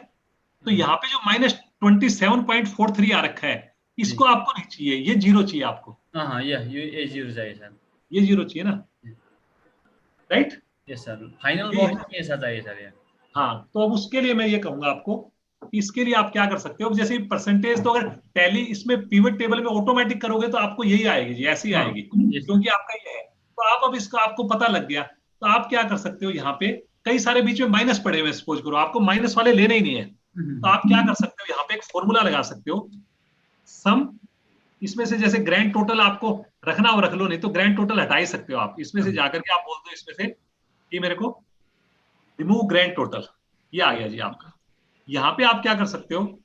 तो यहाँ पे जो -27.43 आ रखा है इसको आपको नहीं चाहिए, ये 0 चाहिए आपको।
हाँ ये 0 चाहिए सर।
ये 0 चाहिए ना, right?
Yes sir. Final box में ऐसा चाहिए सर ये।
हाँ, तो अब उसके लिए मैं ये कहूंगा आपको, इसके लिए आप क्या कर सकते हो, जैसे परसेंटेज तो अगर टैली इसमें पिवट टेबल में ऑटोमेटिक करोगे तो आपको यही आएगी जी, ऐसी आएगी क्योंकि आपका ये है। तो आप अब इसका आपको पता लग गया, तो आप क्या कर सकते हो, यहाँ पे कई सारे बीच में माइनस पड़े हुए, सपोज करो आपको माइनस वाले लेने ही नहीं है, तो आप क्या कर सकते हो, यहाँ पे एक फॉर्मूला लगा सकते हो, सम। इसमें से जैसे ग्रैंड टोटल आपको रखना हो रख लो, नहीं तो ग्रैंड टोटल हटा ही सकते हो आप। इसमें से जाकर के आप बोल दो इसमें से कि मेरे को रिमूव ग्रैंड टोटल, ये आ गया जी आपका। यहाँ पे आप क्या कर सकते हो,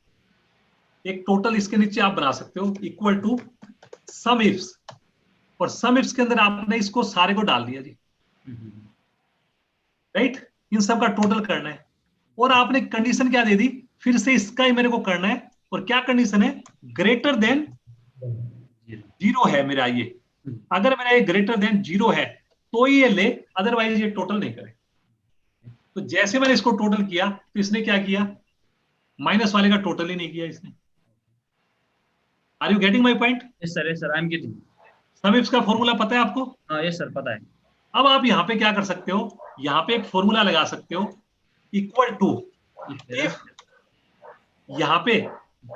एक टोटल इसके नीचे आप बना सकते हो इक्वल टू सम इफ्स, और सम इफ्स के अंदर आपने इसको सारे को डाल दिया जी, राइट। इन सब का टोटल करना है, और आपने कंडीशन क्या दे दी, फिर से इसका ही मेरे को करना है। और क्या कंडीशन है, ग्रेटर देन 0 है मेरा ये। अगर मेरा ये ग्रेटर देन 0 है तो ये ले, अदरवाइज ये टोटल नहीं करे। तो जैसे मैंने इसको टोटल किया तो इसने क्या किया, माइनस वाले का टोटल ही नहीं किया इसने। Are you getting my point?
Yes sir, I am getting.
Sum ifs का फॉर्मूला पता है आपको?
हाँ यस सर, पता है।
अब आप यहाँ पे क्या कर सकते हो, यहाँ पे एक फॉर्मूला लगा सकते हो, इक्वल टू, इफ यहाँ पे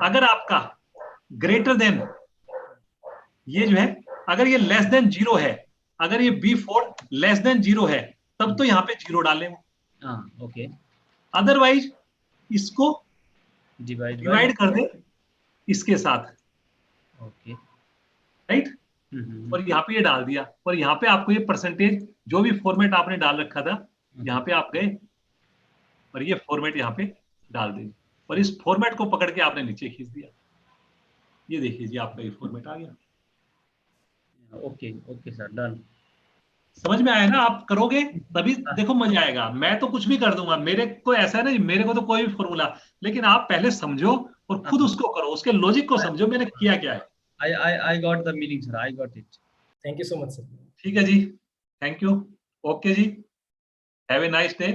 अगर आपका ग्रेटर देन, ये जो है अगर ये लेस देन 0 है, अगर ये B4 लेस देन 0 है, तब तो यहाँ पे 0 डालें।
ओके,
अदरवाइज इसको
डिवाइड
कर दे इसके साथ,
ओके,
राइट। और यहाँ पे ये डाल दिया, और यहाँ पे आपको ये परसेंटेज जो भी फॉर्मेट आपने डाल रखा था, यहाँ पे आप गए और ये फॉर्मेट यहाँ पे डाल देंगे, और इस फॉर्मेट को पकड़ के आपने नीचे खींच दिया। ये देखिए जी, आपका ये फॉर्मेट आ गया।
Okay okay sir, done.
समझ में आया ना? आप करोगे तभी देखो मजा आएगा। मैं तो कुछ भी कर दूंगा, मेरे को ऐसा है ना, मेरे को तो कोई भी फॉर्मूला, लेकिन आप पहले समझो और खुद उसको करो, उसके लॉजिक को समझो मैंने किया क्या है।
I got the meaning, sir. I got it.
Thank you so much, sir.
ठीक है जी, थैंक यू, ओके जी, हैव ए नाइस डे।